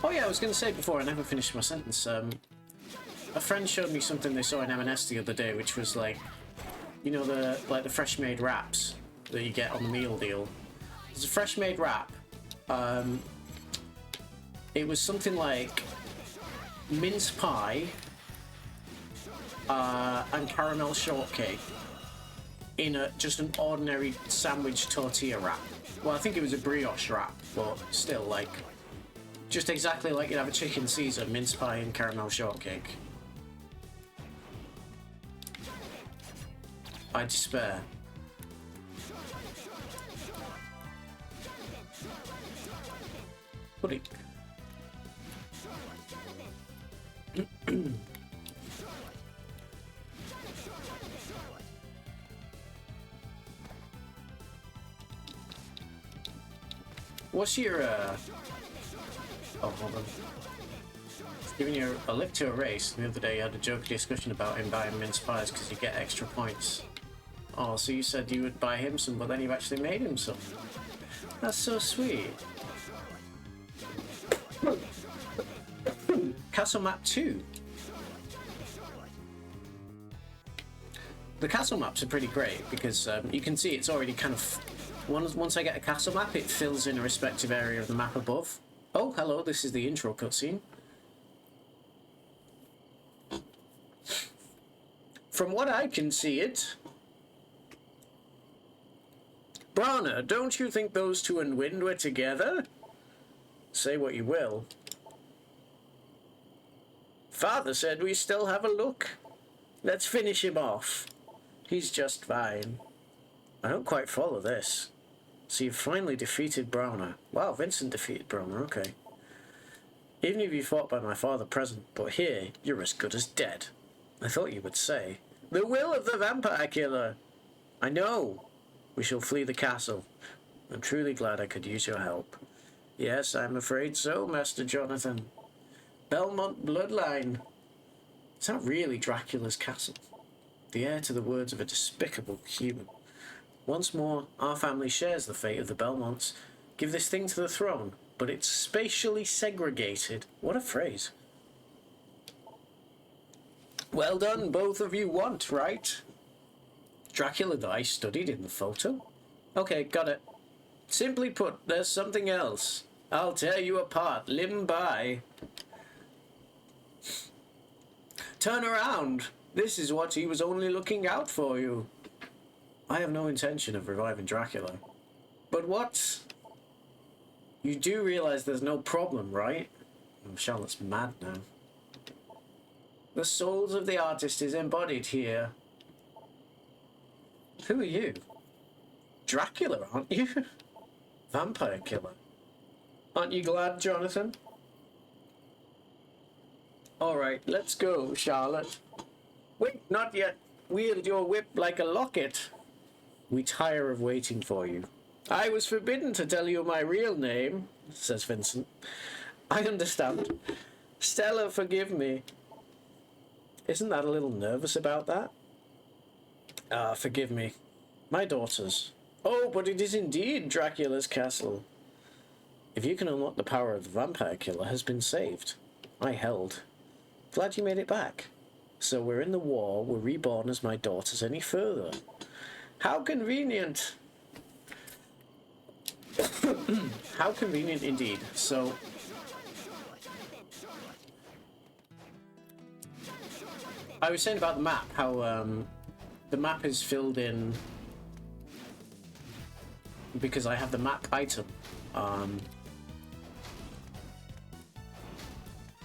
Oh yeah, I was going to say before I never finished my sentence, a friend showed me something they saw in M&S the other day, which was like, you know, the fresh made wraps that you get on the meal deal. There's a fresh made wrap. It was something like mince pie and caramel shortcake in just an ordinary sandwich tortilla wrap. Well, I think it was a brioche wrap, but still, like, just exactly like you'd have a chicken Caesar, mince pie and caramel shortcake. I despair. Pudding. What's your, Oh, hold on. Giving you a lift to a race. The other day you had a joke discussion about him buying mince pies because you get extra points. Oh, so you said you would buy him some, but then you actually made him some. That's so sweet. Castle map 2. The castle maps are pretty great because you can see it's already kind of... Once I get a castle map, it fills in a respective area of the map above. Oh, hello, this is the intro cutscene. From what I can see it... Brana, don't you think those two and Wind were together? Say what you will. Father said we still have a look. Let's finish him off. He's just fine. I don't quite follow this. So you've finally defeated Browner. Wow, Vincent defeated Browner, okay. Even if you fought by my father present, but here, you're as good as dead. I thought you would say, the will of the vampire killer. I know. We shall flee the castle. I'm truly glad I could use your help. Yes, I'm afraid so, Master Jonathan. Belmont bloodline. It's not really Dracula's castle. The heir to the words of a despicable human. Once more, our family shares the fate of the Belmonts. Give this thing to the throne, but it's spatially segregated. What a phrase. Well done, both of you want, right? Dracula that I studied in the photo? Okay, got it. Simply put, there's something else. I'll tear you apart, limb by. Turn around. This is what he was only looking out for you. I have no intention of reviving Dracula. But what? You do realize there's no problem, right? Oh, Charlotte's mad now. The souls of the artist is embodied here. Who are you? Dracula, aren't you? Vampire killer. Aren't you glad, Jonathan? Alright, let's go, Charlotte. Wait, not yet. Wield your whip like a locket. We tire of waiting for you. I was forbidden to tell you my real name, says Vincent. I understand. Stella, forgive me. Isn't that a little nervous about that? Forgive me. My daughters. Oh, but it is indeed Dracula's castle. If you can unlock the power of the vampire killer has been saved. I held. Glad you made it back. So we're in the war, we're reborn as my daughters any further. How convenient. How convenient indeed. So... I was saying about the map, how the map is filled in because I have the map item,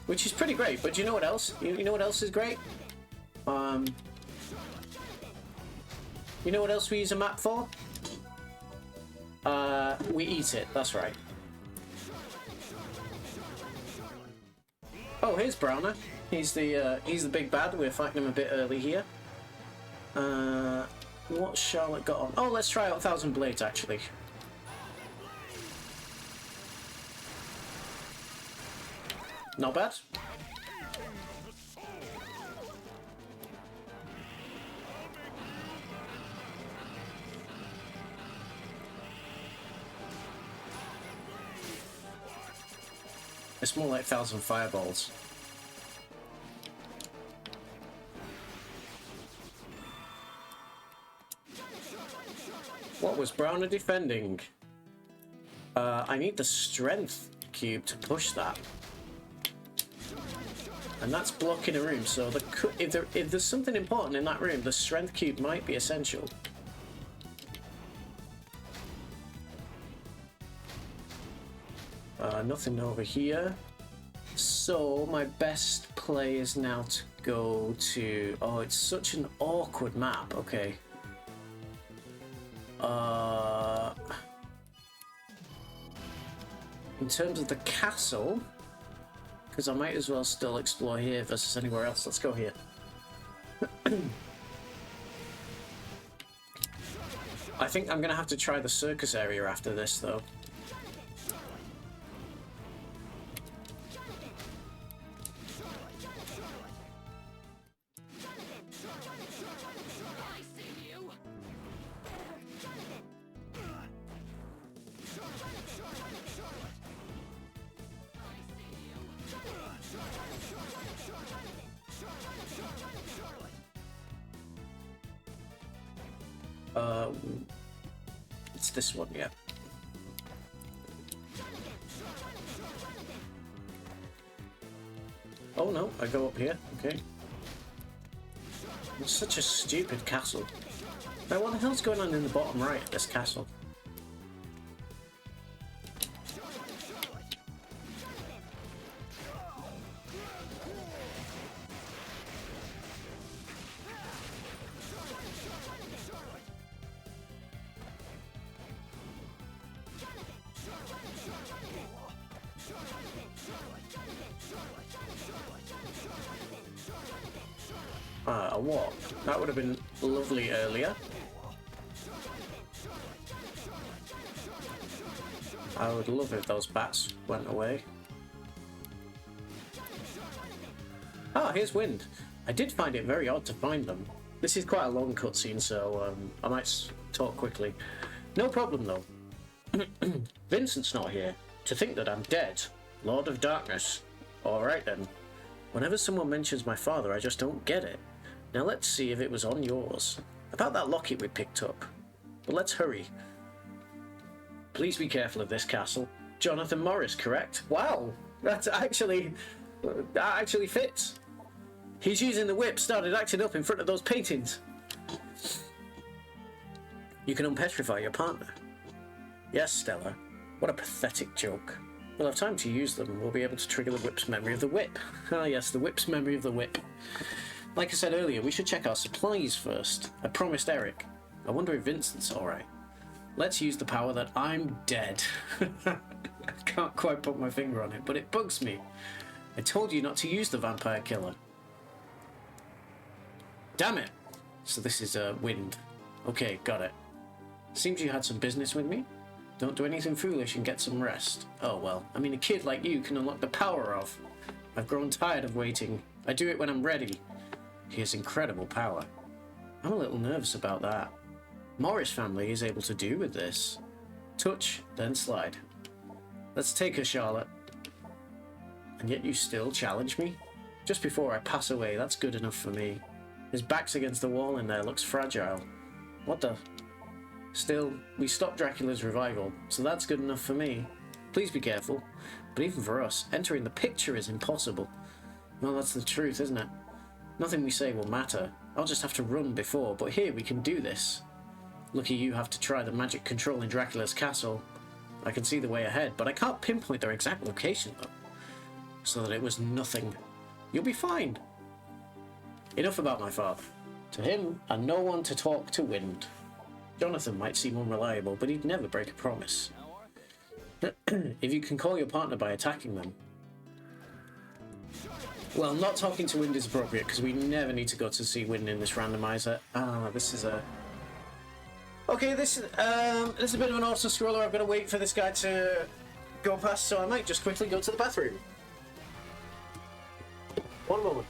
which is pretty great. But you know what else? You know what else is great? You know what else we use a map for? We eat it. That's right. Oh, here's Browner. He's the big bad. We're fighting him a bit early here. What's Charlotte got on? Oh, let's try out 1,000 Blades, actually. Not bad. It's more like 1,000 Fireballs. What was Browner defending? I need the Strength Cube to push that. And that's blocking a room, so if there's something important in that room, the Strength Cube might be essential. Nothing over here. So my best play is now to go to... Oh, it's such an awkward map. Okay. In terms of the castle, because I might as well still explore here versus anywhere else. Let's go here. I think I'm gonna have to try the circus area after this, though. It's this one, yeah. Oh no, I go up here, okay. It's such a stupid castle. Now what the hell's going on in the bottom right of this castle? A walk. That would have been lovely earlier. I would love if those bats went away. Ah, here's Wind. I did find it very odd to find them. This is quite a long cutscene, so I might talk quickly. No problem, though. Vincent's not here. To think that I'm dead. Lord of Darkness. Alright then. Whenever someone mentions my father, I just don't get it. Now let's see if it was on yours. About that locket we picked up. But let's hurry. Please be careful of this castle. Jonathan Morris, correct? Wow, that actually fits. He's using the whip, started acting up in front of those paintings. You can unpetrify your partner. Yes, Stella. What a pathetic joke. We'll have time to use them. We'll be able to trigger the whip's memory of the whip. Ah yes, the whip's memory of the whip. Like I said earlier, we should check our supplies first. I promised Eric. I wonder if Vincent's alright. Let's use the power that I'm dead. I can't quite put my finger on it, but it bugs me. I told you not to use the vampire killer. Damn it! So this is Wind. Okay, got it. Seems you had some business with me. Don't do anything foolish and get some rest. Oh well, I mean a kid like you can unlock the power of. I've grown tired of waiting. I do it when I'm ready. He has incredible power. I'm a little nervous about that. Morris family is able to do with this. Touch, then slide. Let's take her, Charlotte. And yet you still challenge me? Just before I pass away, that's good enough for me. His back's against the wall in there, looks fragile. What the? Still, we stopped Dracula's revival, so that's good enough for me. Please be careful. But even for us, entering the picture is impossible. Well, that's the truth, isn't it? Nothing we say will matter. I'll just have to run before, but here we can do this. Lucky you have to try the magic control in Dracula's castle. I can see the way ahead, but I can't pinpoint their exact location though. So that it was nothing. You'll be fine. Enough about my father. To him, and no one to talk to Wind. Jonathan might seem unreliable, but he'd never break a promise. If you can call your partner by attacking them. Well, not talking to Wind is appropriate because we never need to go to see Wind in this randomizer. Ah, this is a... Okay, this is a bit of an auto-scroller. I've got to wait for this guy to go past, so I might just quickly go to the bathroom. One moment.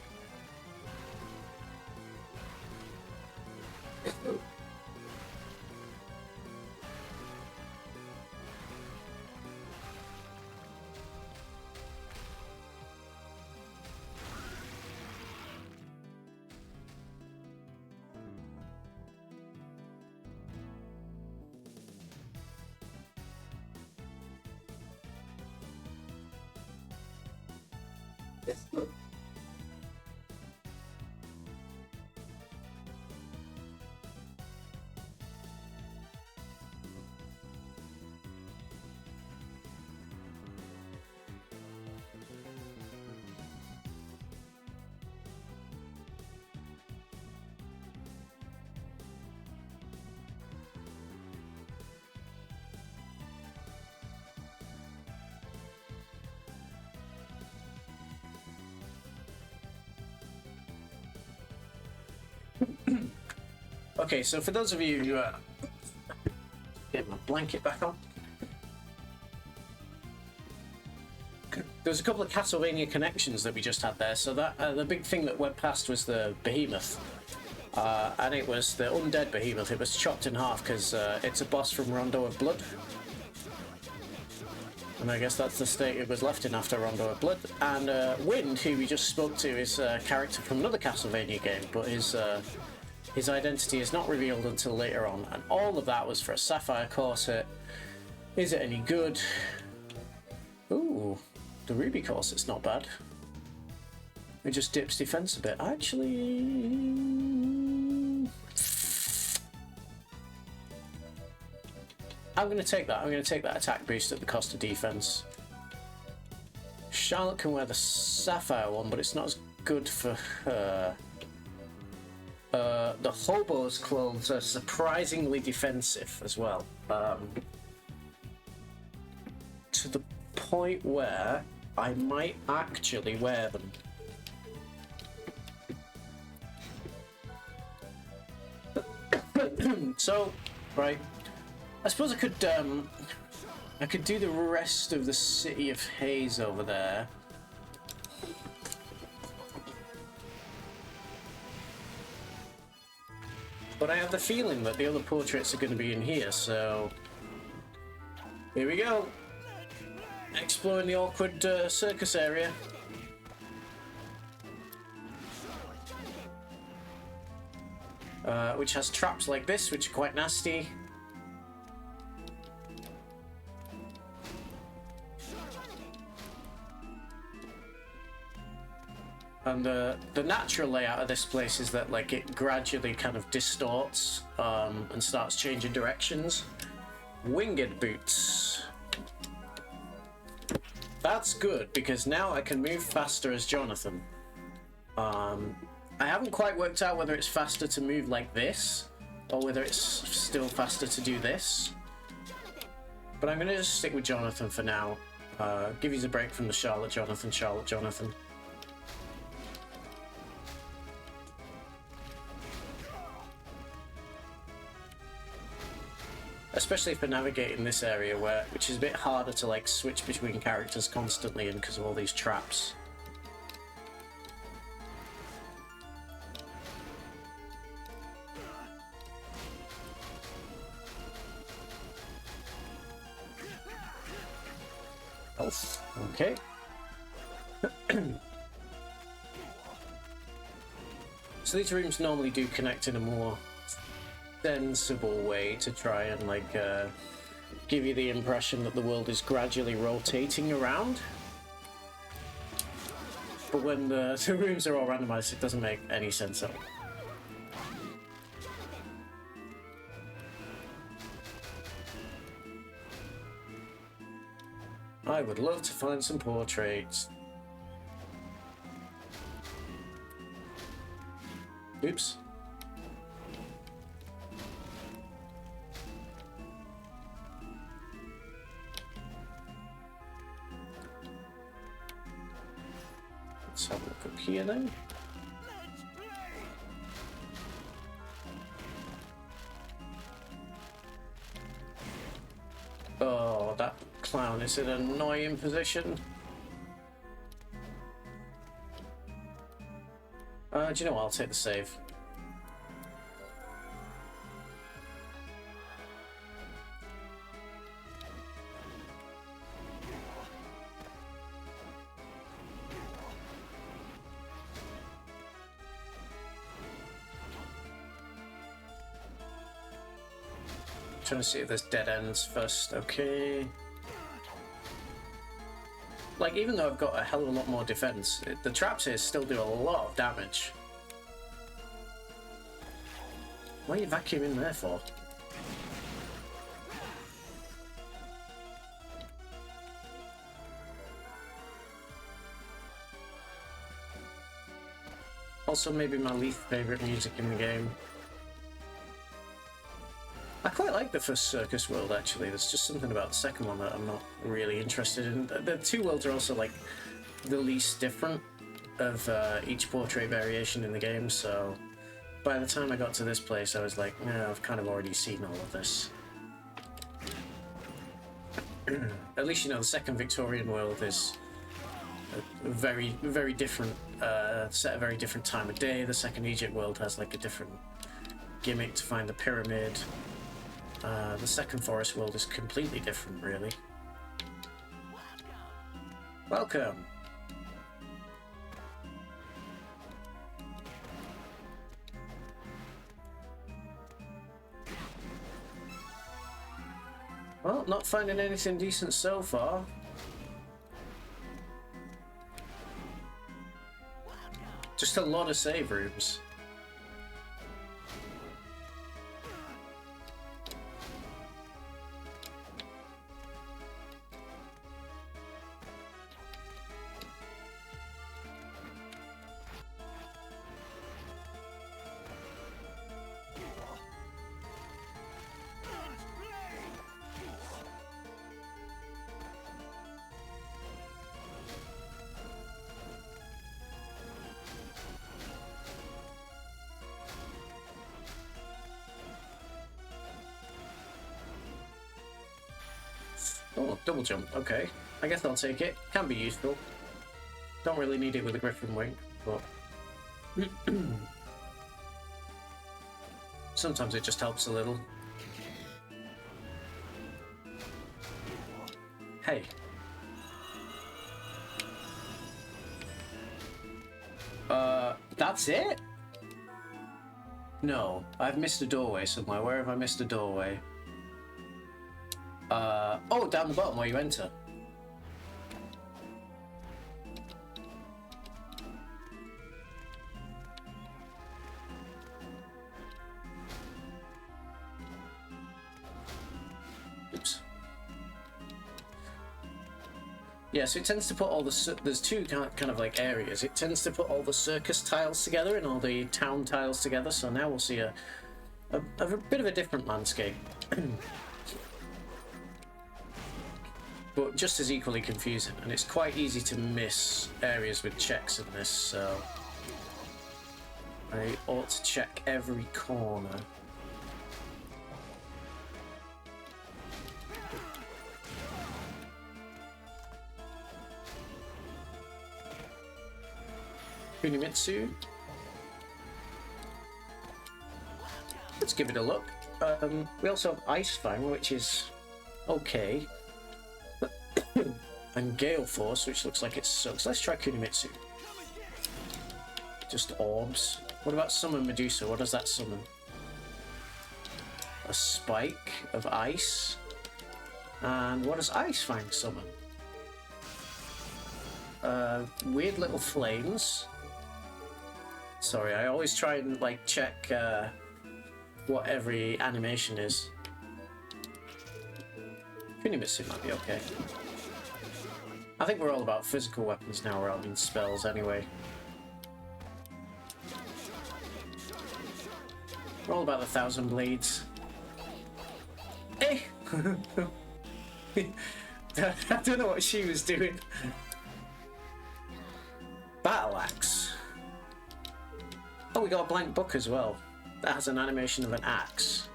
Okay, so for those of you who get my blanket back on. There's a couple of Castlevania connections that we just had there. So that the big thing that went past was the behemoth, and it was the undead behemoth. It was chopped in half because it's a boss from Rondo of Blood. And I guess that's the state it was left in after Rondo of Blood. And Wind, who we just spoke to, is a character from another Castlevania game, but his identity is not revealed until later on. And all of that was for a Sapphire Corset. Is it any good? Ooh, the Ruby Corset's not bad. It just dips defense a bit. Actually... I'm going to take that. I'm going to take that attack boost at the cost of defense. Charlotte can wear the Sapphire one, but it's not as good for her. The Hobo's clothes are surprisingly defensive as well. To the point where I might actually wear them. So, right. I suppose I could do the rest of the City of Haze over there. But I have the feeling that the other portraits are going to be in here, so... Here we go! Exploring the awkward circus area. Which has traps like this, which are quite nasty. And the natural layout of this place is that like it gradually kind of distorts and starts changing directions. Winged boots. That's good because now I can move faster as Jonathan. I haven't quite worked out whether it's faster to move like this or whether it's still faster to do this. But I'm going to just stick with Jonathan for now. Give you a break from the Charlotte Jonathan. Especially for navigating this area which is a bit harder to like switch between characters constantly and because of all these traps. Oh, okay. So these rooms normally do connect in a more sensible way to try and like give you the impression that the world is gradually rotating around. But when the rooms are all randomized, it doesn't make any sense at all. I would love to find some portraits. Oops. Let's have a look back up here then. Oh, that clown is in an annoying position. Do you know what? I'll take the save. Trying to see if there's dead ends first. Okay. Like, even though I've got a hell of a lot more defense, the traps here still do a lot of damage. What are you vacuuming there for? Also, maybe my least favourite music in the game. I quite like the first circus world, actually. There's just something about the second one that I'm not really interested in. The two worlds are also like the least different of each portrait variation in the game, so by the time I got to this place I was like, no, I've kind of already seen all of this. At least, you know, the second Victorian world is a very, very different set, a very different time of day. The second Egypt world has like a different gimmick to find the pyramid. The second forest world is completely different, really. Welcome! Well, not finding anything decent so far. Just a lot of save rooms. Oh, double jump. Okay. I guess I'll take it. Can be useful. Don't really need it with a griffin wing, but sometimes it just helps a little. Hey. That's it? No, I've missed a doorway somewhere. Where have I missed a doorway? Oh, down the bottom where you enter. Oops. Yeah, so it tends to put all the... There's two kind of like areas. It tends to put all the circus tiles together and all the town tiles together, so now we'll see a bit of a different landscape. But just as equally confusing, and it's quite easy to miss areas with checks in this, so I ought to check every corner. Kunimitsu. Let's give it a look. We also have Ice Fang, which is okay. And Gale Force, which looks like it sucks. Let's try Kunimitsu. Just orbs. What about Summon Medusa? What does that summon? A spike of ice. And what does Ice Fang summon? Weird little flames. Sorry, I always try and like check what every animation is. Kunimitsu might be okay. I think we're all about physical weapons now rather than spells anyway. We're all about the 1,000 blades. Eh! I don't know what she was doing. Battle axe. Oh, we got a blank book as well. That has an animation of an axe.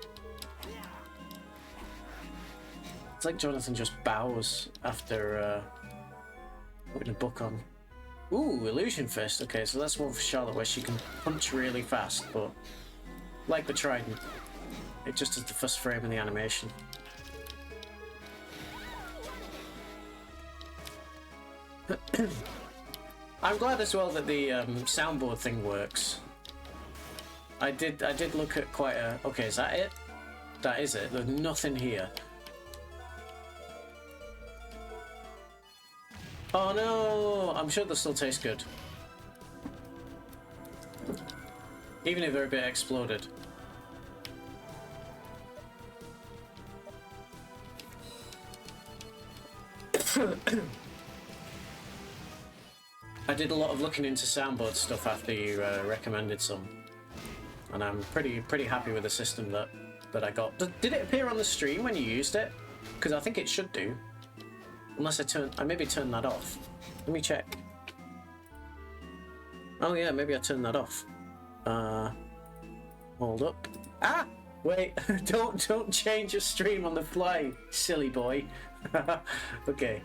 It's like Jonathan just bows after putting a book on. Ooh, Illusion Fist. Okay, so that's one for Charlotte where she can punch really fast, but like the Trident, it just is the first frame of the animation. I'm glad as well that the soundboard thing works. I did look at quite a... Okay, is that it? That is it. There's nothing here. Oh no! I'm sure they'll still taste good. Even if they're a bit exploded. I did a lot of looking into soundboard stuff after you recommended some. And I'm pretty happy with the system that I got. Did it appear on the stream when you used it? Because I think it should do. Unless I maybe turned that off. Let me check. Oh yeah, maybe I turned that off. Hold up. Ah! Wait, don't change your stream on the fly, silly boy. Okay.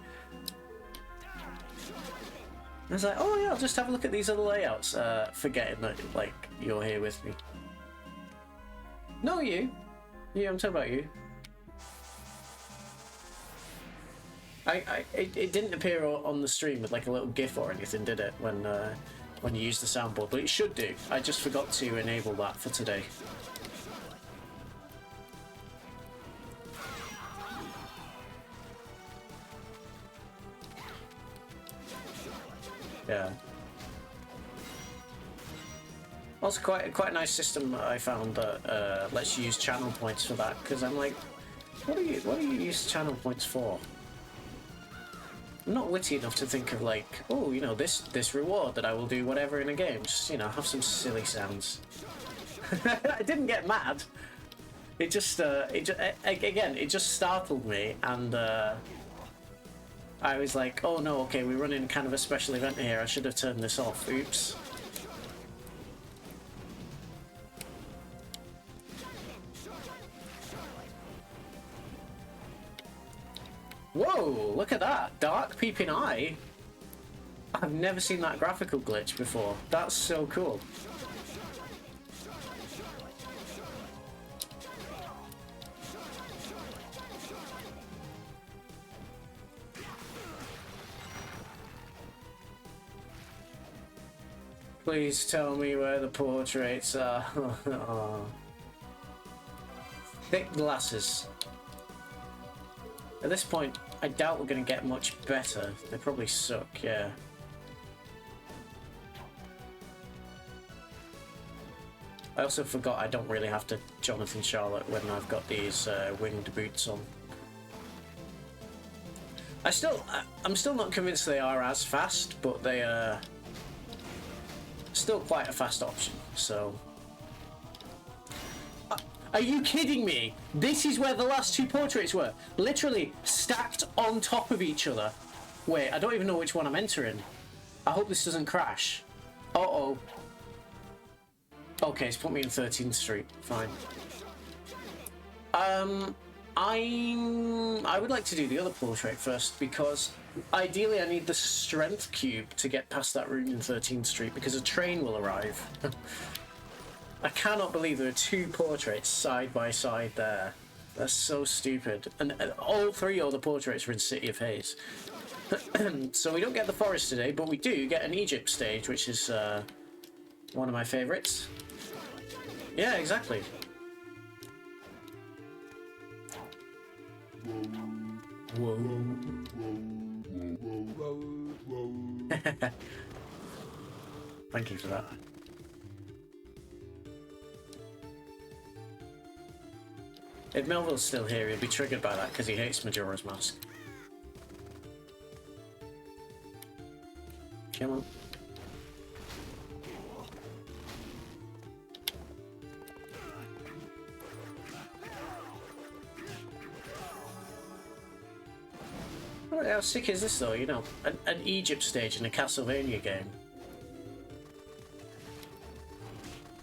I was like, oh yeah, I'll just have a look at these other layouts, forgetting that like you're here with me. No, you. Yeah, I'm talking about you. It didn't appear on the stream with like a little GIF or anything, did it? When you use the soundboard, but it should do. I just forgot to enable that for today. Yeah. Also, quite a nice system I found that lets you use channel points for that. Because I'm like, what do you use channel points for? I'm not witty enough to think of like, oh, you know, this reward that I will do whatever in a game. Just, you know, have some silly sounds. I didn't get mad. It just startled me, and I was like, oh no, okay, we're running kind of a special event here. I should have turned this off. Oops. Whoa, look at that. Dark Peeping Eye. I've never seen that graphical glitch before. That's so cool. Please tell me where the portraits are. Oh. Thick glasses. At this point, I doubt we're going to get much better. They probably suck, yeah. I also forgot I don't really have to Jonathan Charlotte when I've got these winged boots on. I'm still not convinced they are as fast, but they are still quite a fast option, so... Are you kidding me? This is where the last two portraits were. Literally stacked on top of each other. Wait, I don't even know which one I'm entering. I hope this doesn't crash. Uh-oh. Okay, it's put me in 13th Street. Fine. I would like to do the other portrait first, because ideally I need the strength cube to get past that room in 13th Street, because a train will arrive. I cannot believe there are two portraits side by side there. That's so stupid. And all three other portraits are in City of Haze. So we don't get the forest today, but we do get an Egypt stage, which is one of my favourites. Yeah, exactly. Whoa. Thank you for that. If Melville's still here, he'll be triggered by that because he hates Majora's Mask. Come on. How sick is this though, you know? An Egypt stage in a Castlevania game.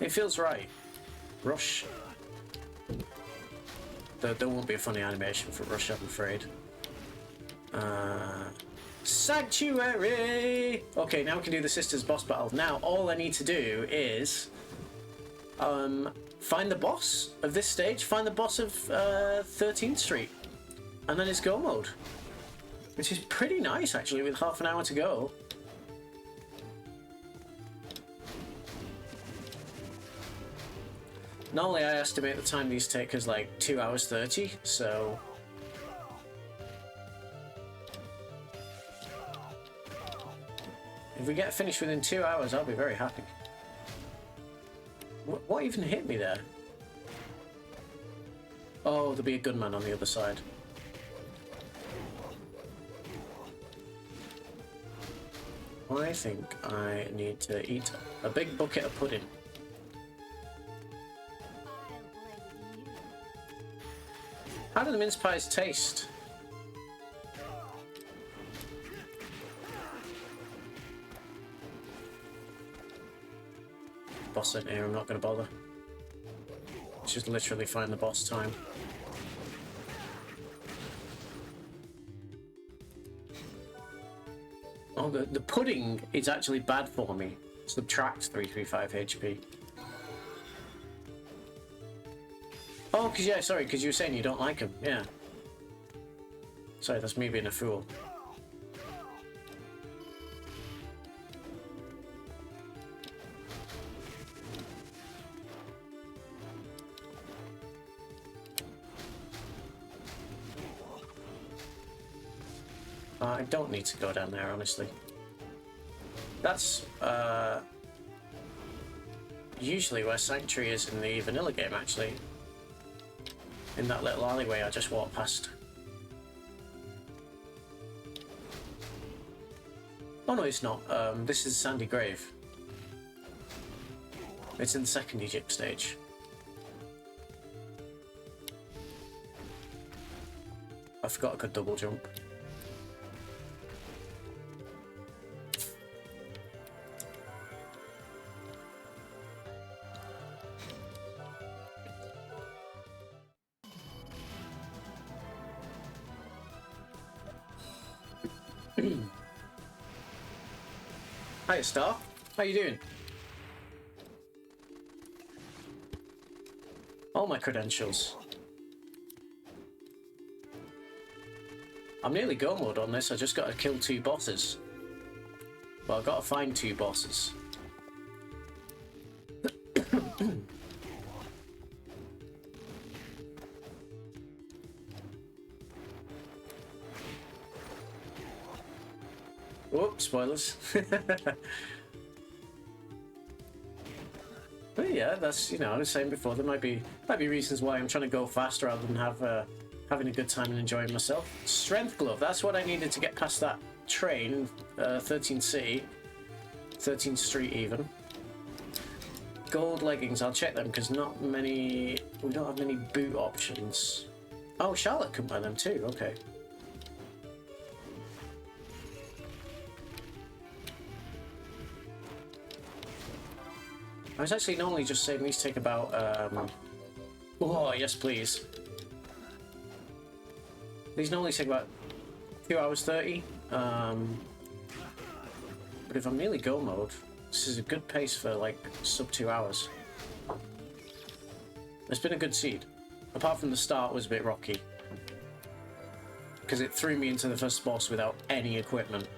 It feels right. Rush. There won't be a funny animation for Rush, I'm afraid. Sanctuary! Okay, now we can do the Sisters boss battle. Now, all I need to do is... find the boss of this stage, find the boss of 13th Street. And then it's go mode. Which is pretty nice, actually, with half an hour to go. Normally, I estimate the time these take is like 2 hours 30, so... If we get finished within 2 hours, I'll be very happy. What even hit me there? Oh, there'll be a gunman on the other side. I think I need to eat a big bucket of pudding. How do the mince pies taste? Boss in here, I'm not going to bother. Just literally find the boss time. Oh, the pudding is actually bad for me. Subtract 335 HP. Oh, because yeah, sorry, because you were saying you don't like him. Yeah. Sorry, that's me being a fool. I don't need to go down there, honestly. That's usually where Sanctuary is in the vanilla game, actually. In that little alleyway I just walked past. Oh no, it's not. This is Sandy Grave. It's in the second Egypt stage. I forgot I could double jump. Hiya, Star. How you doing? All my credentials. I'm nearly go mode on this. I just got to kill 2 bosses. Well, I've got to find 2 bosses. Whoops, spoilers. But yeah, that's, you know, I was saying before, there might be reasons why I'm trying to go fast rather than having a good time and enjoying myself. Strength glove, that's what I needed to get past that train, 13C, 13th Street even. Gold leggings, I'll check them because we don't have many boot options. Oh, Charlotte can buy them too, okay. I was actually normally just saying these take about, oh, yes please. These normally take about 2 hours 30. But if I'm nearly go mode, this is a good pace for like sub 2 hours. It's been a good seed. Apart from the start was a bit rocky. Because it threw me into the first boss without any equipment.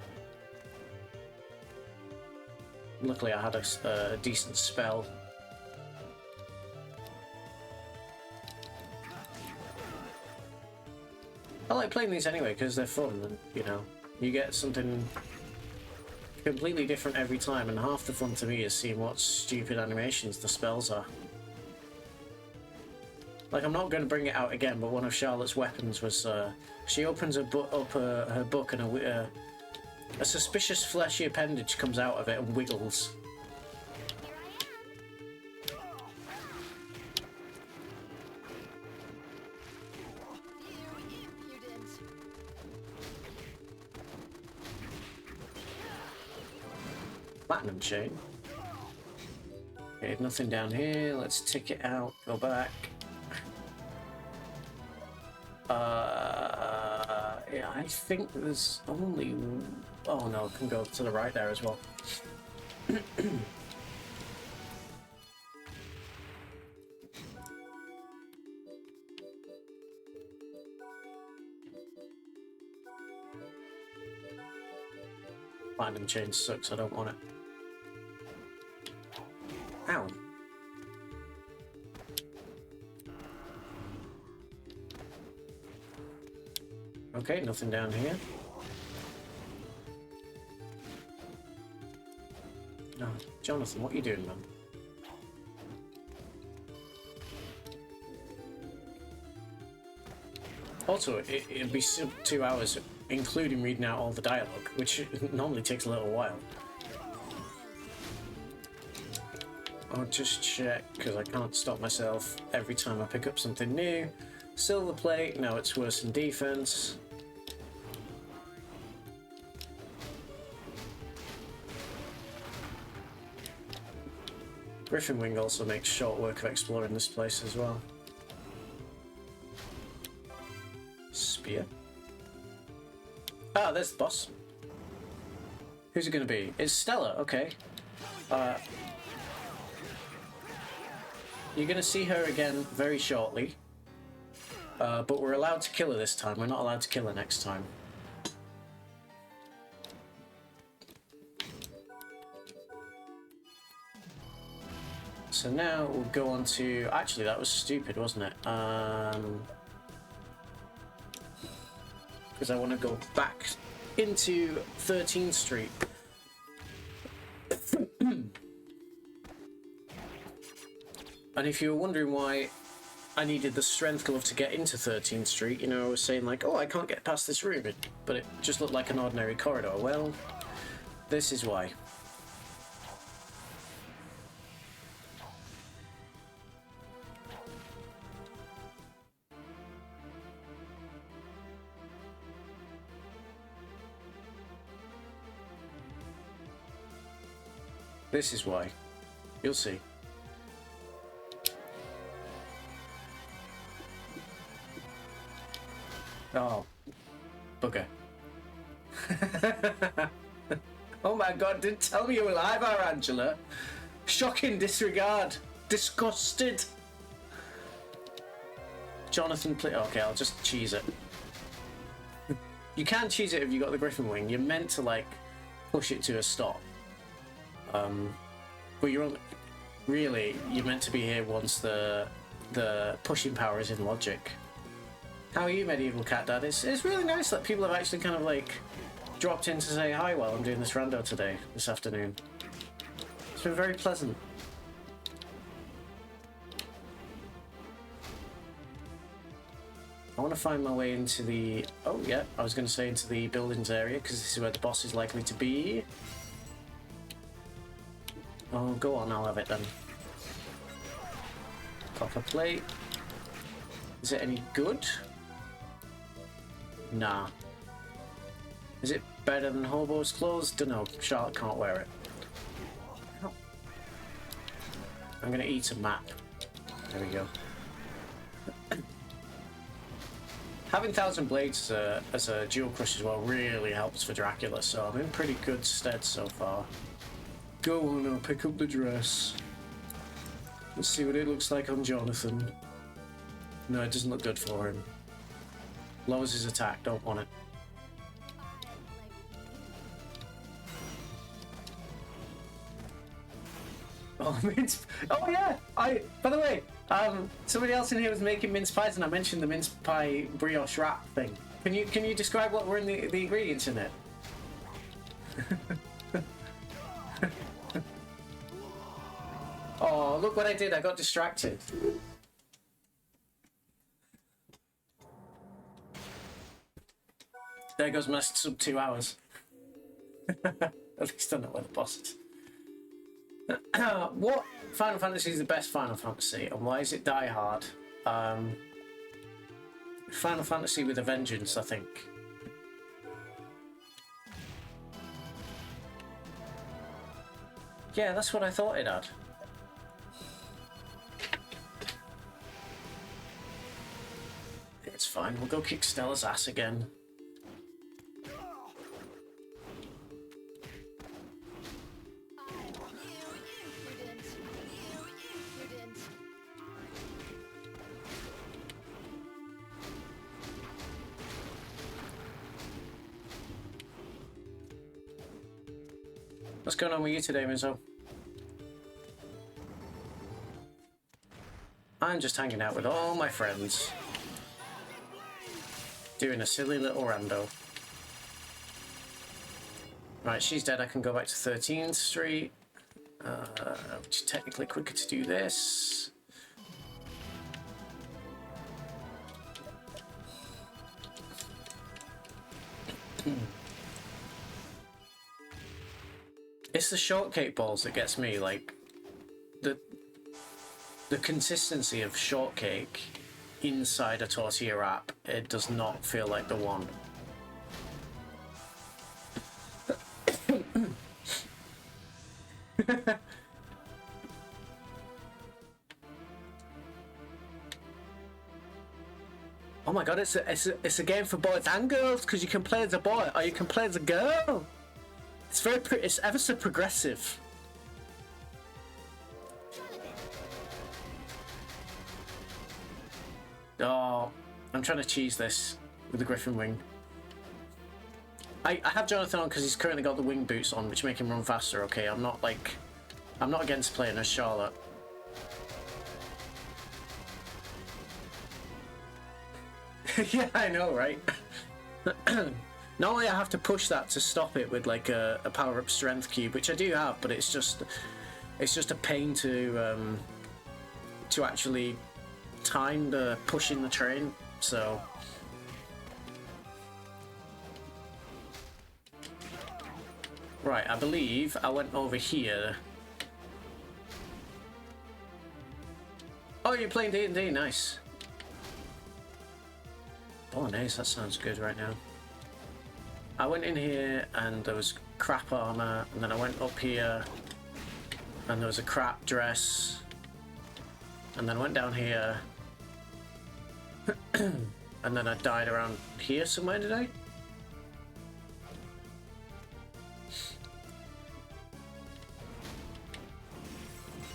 Luckily I had a decent spell. I like playing these anyway because they're fun and, you know, you get something completely different every time, and half the fun to me is seeing what stupid animations the spells are. Like, I'm not going to bring it out again, but one of Charlotte's weapons was she opens her book and a suspicious fleshy appendage comes out of it and wiggles. Platinum chain. Okay, nothing down here. Let's tick it out. Go back. Yeah, I think there's only... Oh no, it can go to the right there as well. Finding change sucks, I don't want it. Ow. Okay, nothing down here. No, Jonathan, what are you doing, man? Also, it'd be 2 hours, including reading out all the dialogue, which normally takes a little while. I'll just check, because I can't stop myself every time I pick up something new. Silver plate, no, it's worse than defense. Griffin Wing also makes short work of exploring this place as well. Spear. Ah, there's the boss. Who's it going to be? It's Stella, okay. You're going to see her again very shortly. But we're allowed to kill her this time. We're not allowed to kill her next time. So now we'll go on to... Actually, that was stupid, wasn't it? Because I want to go back into 13th Street. And if you were wondering why I needed the strength glove to get into 13th Street, you know, I was saying like, oh, I can't get past this room, but it just looked like an ordinary corridor. Well, this is why. This is why. You'll see. Oh, bugger. Oh my god, didn't tell me you were alive, Angela. Shocking disregard. Disgusted. Jonathan, okay, I'll just cheese it. You can cheese it if you got the Griffin Wing. You're meant to, like, push it to a stop. But you're really, you're meant to be here once the pushing power is in logic. How are you, Medieval Cat Dad? It's really nice that people have actually kind of like dropped in to say hi while I'm doing this rando today, this afternoon. It's been very pleasant. I want to find my way into the... Oh yeah, I was going to say into the buildings area because this is where the boss is likely to be. Oh, go on, I'll have it then. Copper plate. Is it any good? Nah. Is it better than Hobo's clothes? Dunno. Charlotte can't wear it. I'm gonna eat a map. There we go. Having Thousand Blades as a dual crush as well really helps for Dracula, so I'm in pretty good stead so far. Go on, I'll pick up the dress. Let's see what it looks like on Jonathan. No, it doesn't look good for him. Lowers his attack, don't want it. Oh, mince... Oh yeah! By the way, somebody else in here was making mince pies and I mentioned the mince pie brioche wrap thing. Can you describe what were in the ingredients in it? Oh, look what I did. I got distracted. There goes my sub 2 hours. At least I know where the boss is. What Final Fantasy is the best Final Fantasy, and why is it Die Hard? Final Fantasy with a Vengeance, I think. Yeah, that's what I thought it had. It's fine. We'll go kick Stella's ass again. What's going on with you today, Mizzo? I'm just hanging out with all my friends. Doing a silly little rando. Right, she's dead. I can go back to 13th Street. Which is technically quicker to do this. It's the shortcake balls that gets me, like the consistency of shortcake inside a tortilla wrap. It does not feel like the one. Oh my god, it's a game for boys and girls because you can play as a boy or you can play as a girl. It's it's ever so progressive. Oh, I'm trying to cheese this with the Griffin wing. I have Jonathan on because he's currently got the wing boots on, which make him run faster. Okay, I'm not against playing as Charlotte. Yeah, I know, right? Normally I have to push that to stop it with like a power-up strength cube, which I do have, but it's just a pain to actually time the pushing the train. So right, I believe I went over here. Oh, you're playing D&D, nice. Bolognese, that sounds good right now. I went in here and there was crap armor, and then I went up here and there was a crap dress, and then I went down here and then I died around here somewhere, did I?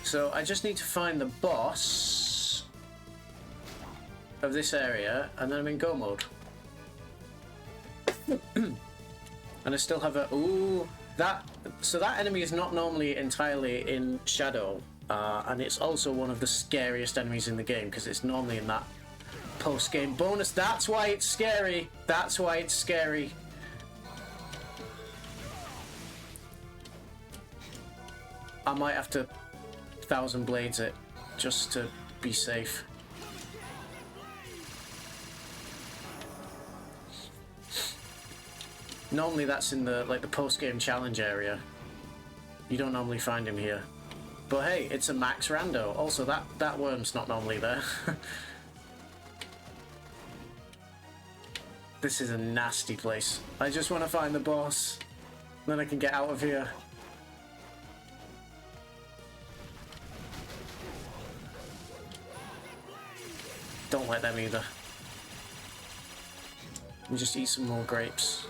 So I just need to find the boss of this area and then I'm in go mode. And I still have a so that enemy is not normally entirely in shadow, and it's also one of the scariest enemies in the game because it's normally in that post-game bonus. That's why it's scary. That's why it's scary. I might have to 1,000 blades it just to be safe. Normally that's in the post-game challenge area. You don't normally find him here. But hey, it's a max rando. Also, that worm's not normally there. This is a nasty place. I just want to find the boss. Then I can get out of here. Don't let them either. Let me just eat some more grapes.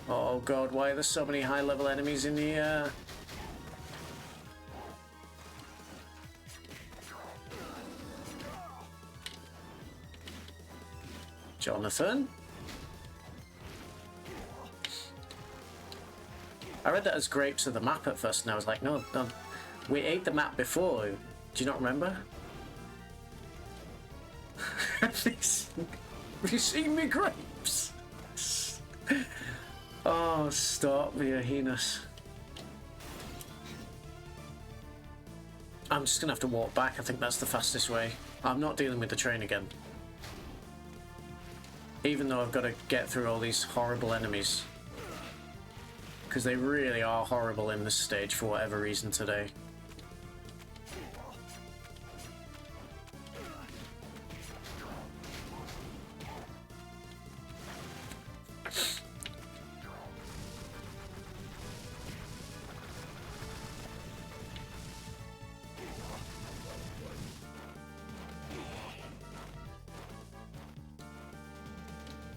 Oh god, why are there so many high-level enemies in here? Jonathan? I read that as grapes of the map at first, and I was like, no, we ate the map before. Do you not remember? Have you seen me grapes? Oh, stop, you're heinous. I'm just gonna have to walk back. I think that's the fastest way. I'm not dealing with the train again. Even though I've got to get through all these horrible enemies. Because they really are horrible in this stage for whatever reason today.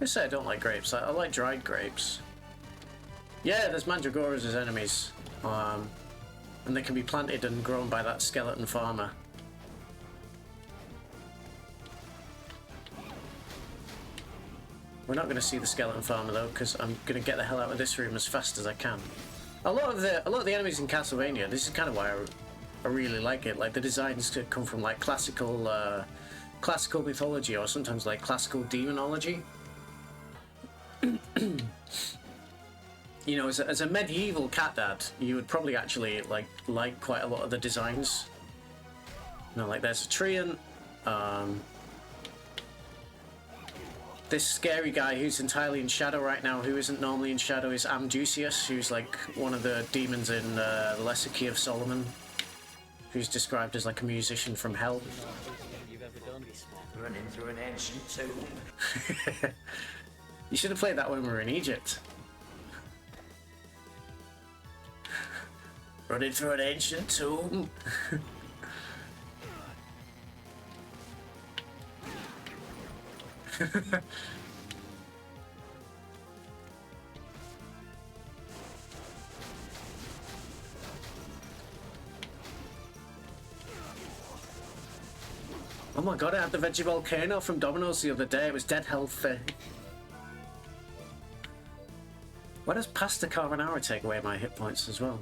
I say I don't like grapes. I like dried grapes. Yeah, there's mandragoras as enemies. And they can be planted and grown by that skeleton farmer. We're not going to see the skeleton farmer though, because I'm going to get the hell out of this room as fast as I can. A lot of the enemies in Castlevania, this is kind of why I really like it. Like the designs could come from like classical mythology, or sometimes like classical demonology. You know, as a medieval cat dad, you would probably actually like quite a lot of the designs. You know, like there's a treant. This scary guy who's entirely in shadow right now, who isn't normally in shadow, is Amdusius, who's like one of the demons in the Lesser Key of Solomon, who's described as like a musician from hell. Running through an ancient tomb. You should have played that when we were in Egypt. Running through an ancient tomb. Oh my god, I had the veggie volcano from Domino's the other day. It was dead healthy. Why does pasta carbonara take away my hit points as well?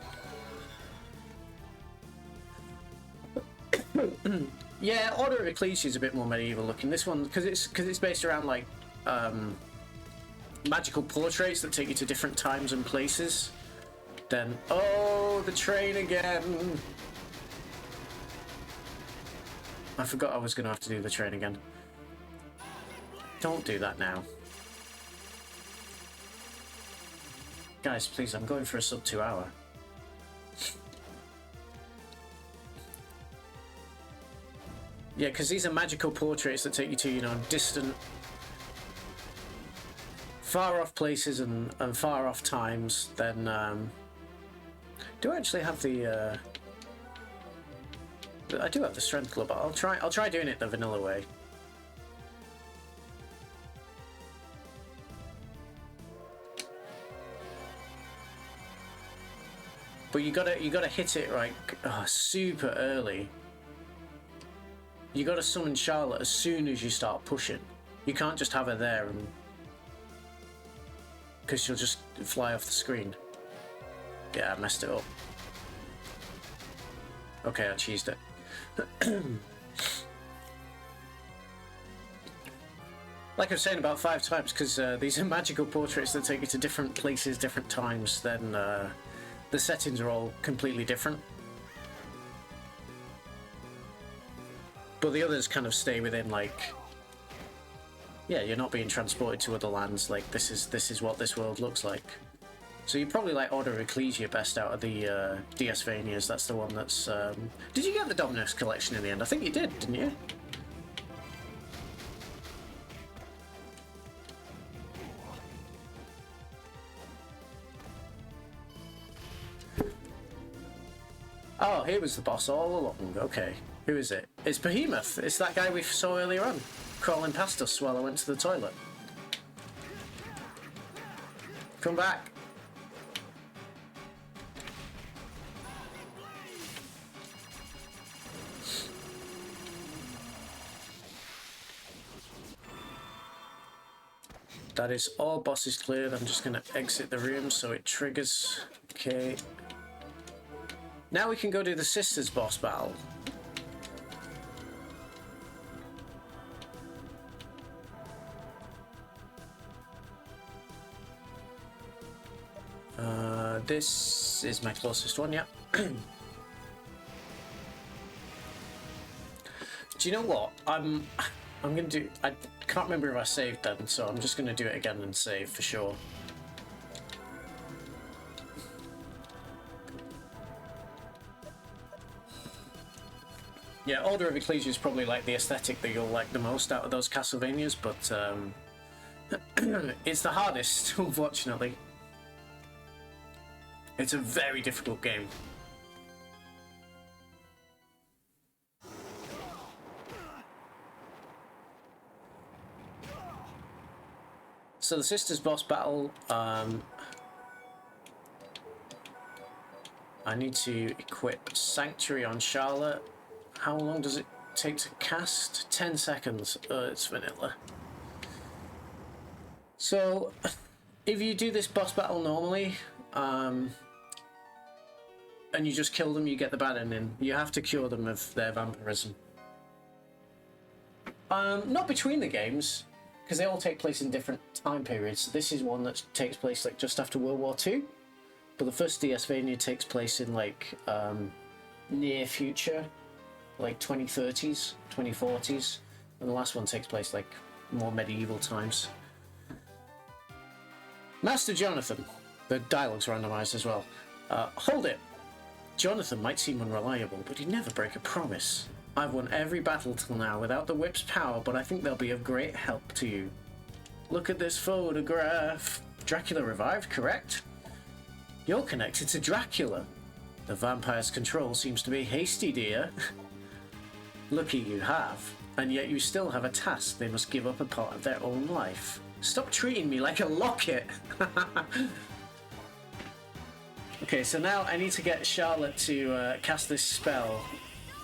Yeah, Order of Ecclesia is a bit more medieval looking. This one, because it's based around like magical portraits that take you to different times and places. Then, oh, the train again. I forgot I was going to have to do the train again. Don't do that now. Guys, please, I'm going for a sub 2 hour. Yeah, because these are magical portraits that take you to, you know, distant, far off places and far off times. Then, do I actually have the? I do have the strength club. I'll try doing it the vanilla way. But you gotta hit it right, super early. You gotta summon Charlotte as soon as you start pushing. You can't just have her there and because she'll just fly off the screen. Yeah, I messed it up. Okay, I cheesed it. Like I was saying about 5 times, because these are magical portraits that take you to different places, different times, then the settings are all completely different. But the others kind of stay within, like, yeah, you're not being transported to other lands. Like this is what this world looks like. So you probably like Order of Ecclesia best out of the DS-Vanias. That's the one that's. Did you get the Dominus collection in the end? I think you did, didn't you? Oh, here was the boss all along. Okay. Who is it? It's Behemoth. It's that guy we saw earlier on, crawling past us while I went to the toilet. Come back. That is all bosses cleared. I'm just going to exit the room so it triggers. Okay. Now we can go do the Sisters boss battle. This is my closest one, yeah. Do you know what? I'm gonna do. I can't remember if I saved then, so I'm just gonna do it again and save for sure. Yeah, Order of Ecclesia is probably like the aesthetic that you'll like the most out of those Castlevanias, but it's the hardest, unfortunately. It's a very difficult game. So the sisters boss battle, I need to equip Sanctuary on Charlotte. How long does it take to cast? 10 seconds. It's vanilla. So, if you do this boss battle normally, and you just kill them, you get the bad ending. You have to cure them of their vampirism. Not between the games, because they all take place in different time periods. This is one that takes place like just after World War II, but the first DSvania takes place in like near future, like 2030s, 2040s, and the last one takes place like more medieval times. Master Jonathan, the dialogue's randomized as well. Hold it. Jonathan might seem unreliable, but he'd never break a promise. I've won every battle till now without the whip's power, but I think they'll be of great help to you. Look at this photograph. Dracula revived, correct? You're connected to Dracula. The vampire's control seems to be hasty, dear. Lucky you have, and yet you still have a task. They must give up a part of their own life. Stop treating me like a locket! Okay, so now I need to get Charlotte to cast this spell.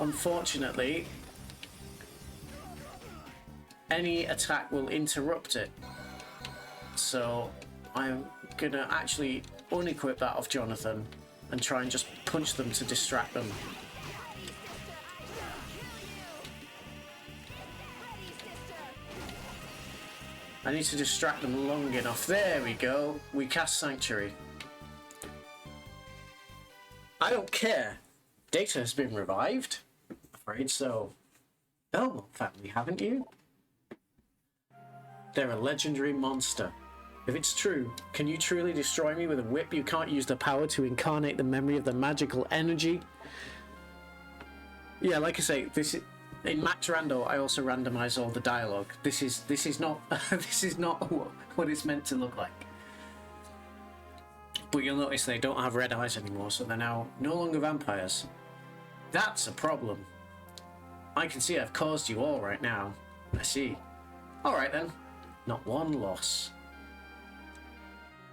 Unfortunately, any attack will interrupt it. So I'm gonna actually unequip that off Jonathan and try and just punch them to distract them. I need to distract them long enough. There we go. We cast Sanctuary. I don't care. Data has been revived. I'm afraid so. Belmont family, haven't you? They're a legendary monster. If it's true, can you truly destroy me with a whip? You can't use the power to incarnate the memory of the magical energy. Yeah, like I say, this is in Max Rando. I also randomize all the dialogue. This is not this is not what it's meant to look like. But you'll notice they don't have red eyes anymore, so they're now no longer vampires. That's a problem. I can see I've caused you all right now. I see. Alright then. Not one loss.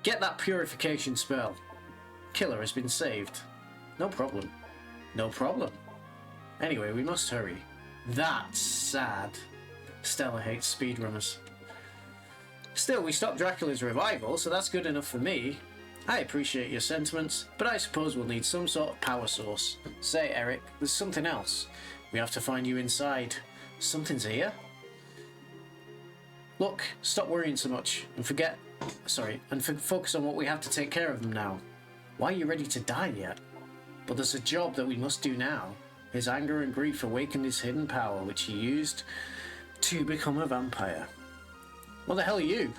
Get that purification spell. Killer has been saved. No problem. No problem. Anyway, we must hurry. That's sad. Stella hates speedrunners. Still, we stopped Dracula's revival, so that's good enough for me. I appreciate your sentiments, but I suppose we'll need some sort of power source. Say, Eric, there's something else. We have to find you inside. Something's here? Look, stop worrying so much and focus on what we have to take care of them now. Why are you ready to die yet? But there's a job that we must do now. His anger and grief awakened his hidden power, which he used to become a vampire. What the hell are you?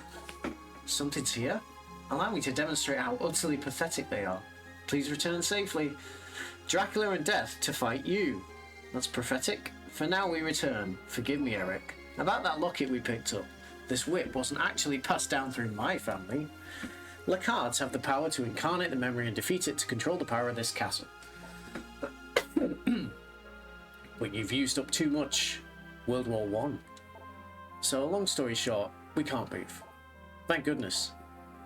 Something's here? Allow me to demonstrate how utterly pathetic they are. Please return safely. Dracula and Death to fight you. That's prophetic. For now we return. Forgive me, Eric. About that locket we picked up. This whip wasn't actually passed down through my family. Lacards have the power to incarnate the memory and defeat it to control the power of this castle. But you've used up too much. World War I. So long story short, we can't move. Thank goodness.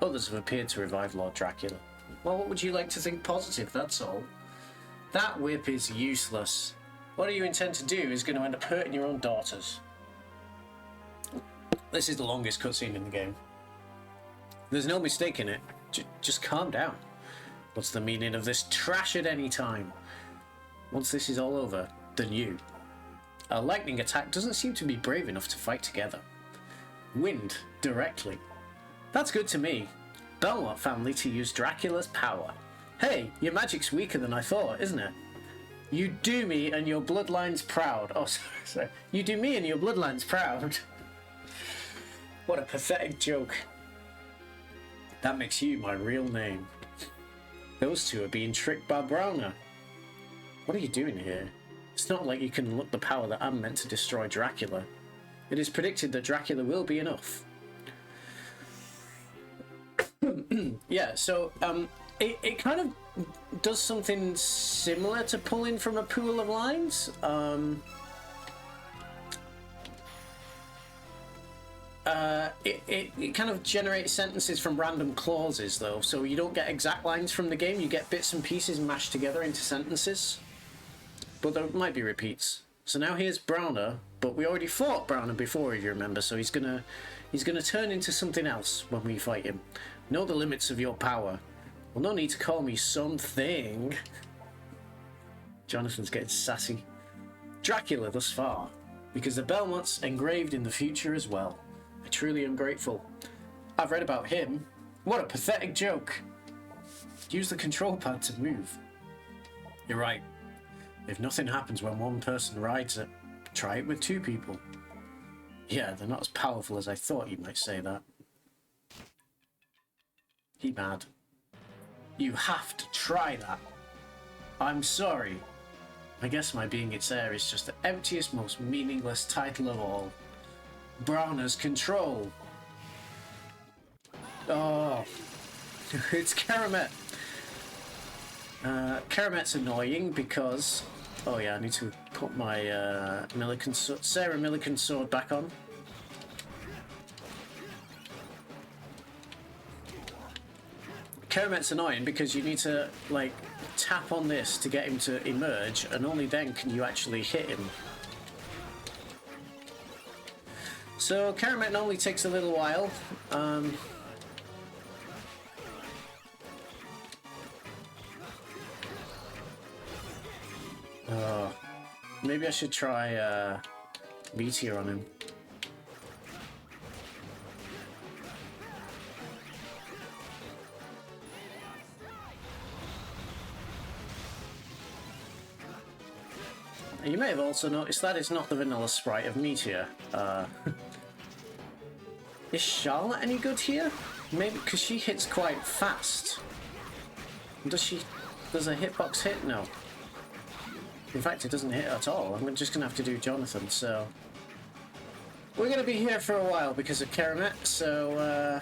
Others have appeared to revive Lord Dracula. Well, what would you like to think positive, that's all. That whip is useless. What you intend to do is going to end up hurting your own daughters. This is the longest cutscene in the game. There's no mistake in it. Just calm down. What's the meaning of this trash at any time? Once this is all over, then you. A lightning attack doesn't seem to be brave enough to fight together. Wind, directly. That's good to me. Belmont family to use Dracula's power. Hey, your magic's weaker than I thought, isn't it? You do me and your bloodline's proud. Oh, sorry. You do me and your bloodline's proud. What a pathetic joke. That makes you my real name. Those two are being tricked by Browner. What are you doing here? It's not like you can unlock the power that I'm meant to destroy Dracula. It is predicted that Dracula will be enough. Yeah, so it kind of does something similar to pulling from a pool of lines. It kind of generates sentences from random clauses, though, so you don't get exact lines from the game. You get bits and pieces mashed together into sentences, but there might be repeats. So now here's Browner, but we already fought Browner before, if you remember. So he's gonna turn into something else when we fight him. Know the limits of your power. Well, no need to call me something. Jonathan's getting sassy. Dracula thus far, because the Belmont's engraved in the future as well. I truly am grateful. I've read about him. What a pathetic joke. Use the control pad to move. You're right. If nothing happens when one person rides it, try it with two people. Yeah, they're not as powerful as I thought you might say that. He mad. You have to try that. I'm sorry. I guess my being its heir is just the emptiest, most meaningless title of all. Browner's control. Oh, it's Karamet. Karamet's annoying because... Oh yeah, I need to put my Sarah Millican sword back on. Karamet's annoying because you need to, like, tap on this to get him to emerge, and only then can you actually hit him. So Karamet normally takes a little while. Maybe I should try Meteor on him. You may have also noticed that it's not the vanilla sprite of Meteor. Is Charlotte any good here? Maybe because she hits quite fast. Does a hitbox hit? No. In fact, it doesn't hit at all. I'm just gonna have to do Jonathan, so... We're gonna be here for a while because of Karamet, so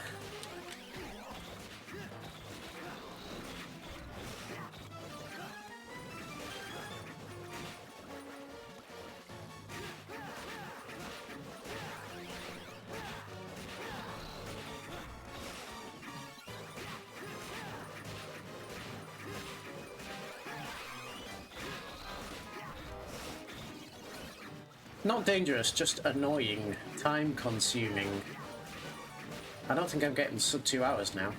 not dangerous, just annoying, time-consuming. I don't think I'm getting sub 2 hours now.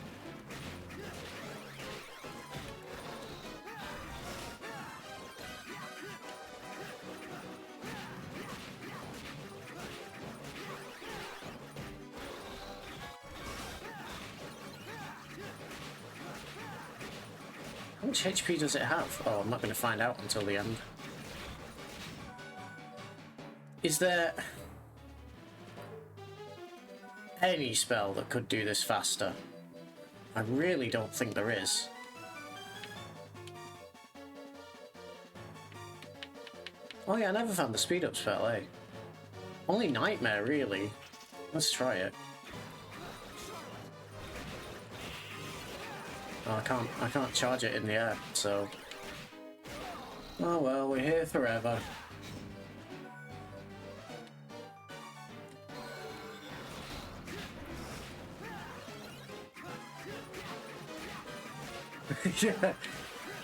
How much HP does it have? Oh, I'm not going to find out until the end. Is there any spell that could do this faster? I really don't think there is. Oh yeah, I never found the speed up spell, eh? Only Nightmare, really. Let's try it. Oh, I can't charge it in the air, so... Oh well, we're here forever. Yeah,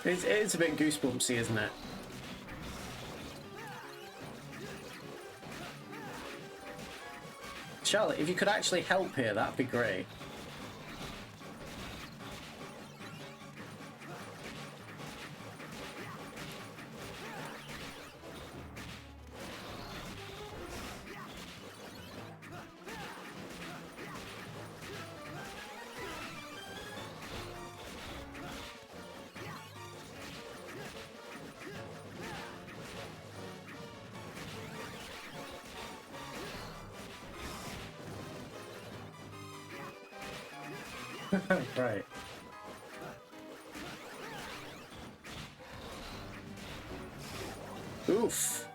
it's a bit goosebumpsy, isn't it? Charlotte, if you could actually help here, that'd be great. Right. Oof.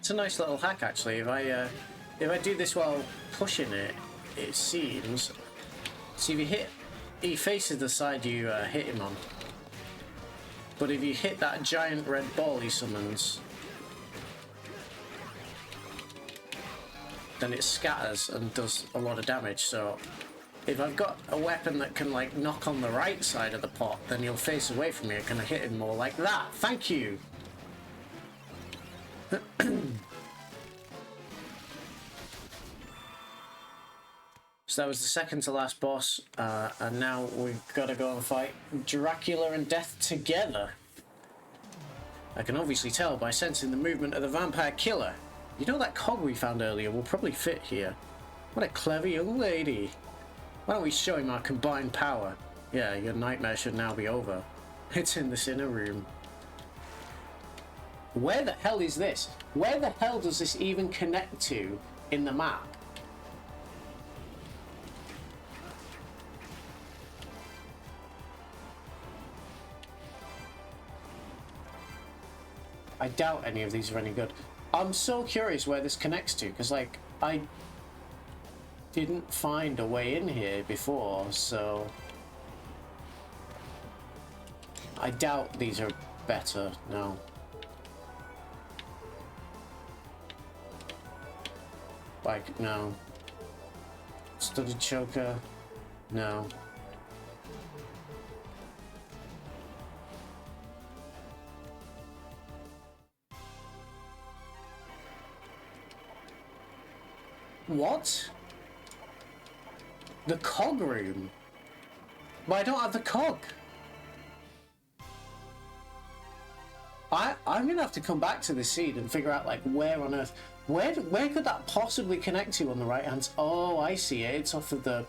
It's a nice little hack, actually. If I do this while pushing it, it seems. See, if he faces the side you hit him on. But if you hit that giant red ball he summons, then it scatters and does a lot of damage. So if I've got a weapon that can like knock on the right side of the pot, then he'll face away from me and can I hit him more like that. Thank you. So that was the second to last boss, and now we've got to go and fight Dracula and Death together. I can obviously tell by sensing the movement of the vampire killer. You know that cog we found earlier will probably fit here. What a clever young lady. Why don't we show him our combined power? Yeah, your nightmare should now be over. It's in this inner room. Where the hell is this? Where the hell does this even connect to in the map? I doubt any of these are any good. I'm so curious where this connects to, because, like, I didn't find a way in here before, so I doubt these are better, no. Like, no. Studded choker, no. What? The cog room? But I don't have the cog. I'm gonna have to come back to this seed and figure out like where on earth, where could that possibly connect to on the right hand? Oh, I see it. It's off of the.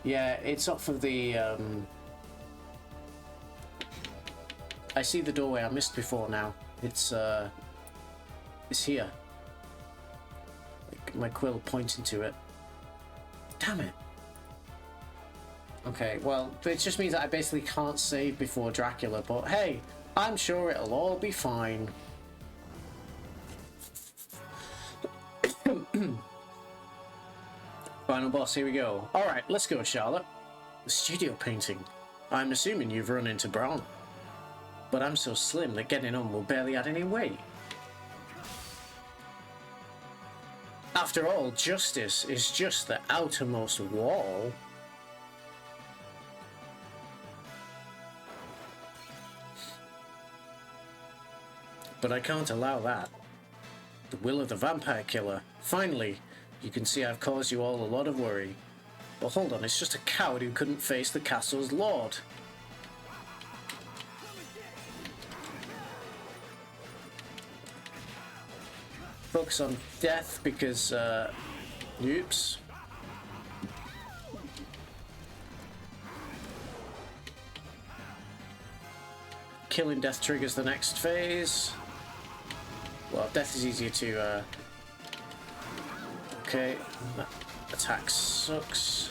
Yeah, it's off of the. I see the doorway I missed before now. It's here. My quill pointing to it. Damn it. Okay, well, it just means that I basically can't save before Dracula, but hey, I'm sure it'll all be fine. Final boss, here we go. Alright, let's go, Charlotte. The studio painting. I'm assuming you've run into Brown. But I'm so slim that getting on will barely add any weight. After all, justice is just the outermost wall. But I can't allow that. The will of the vampire killer. Finally, you can see I've caused you all a lot of worry. But hold on, it's just a coward who couldn't face the castle's lord. Focus on death because, oops. Killing death triggers the next phase. Well, death is easier to, okay, that attack sucks.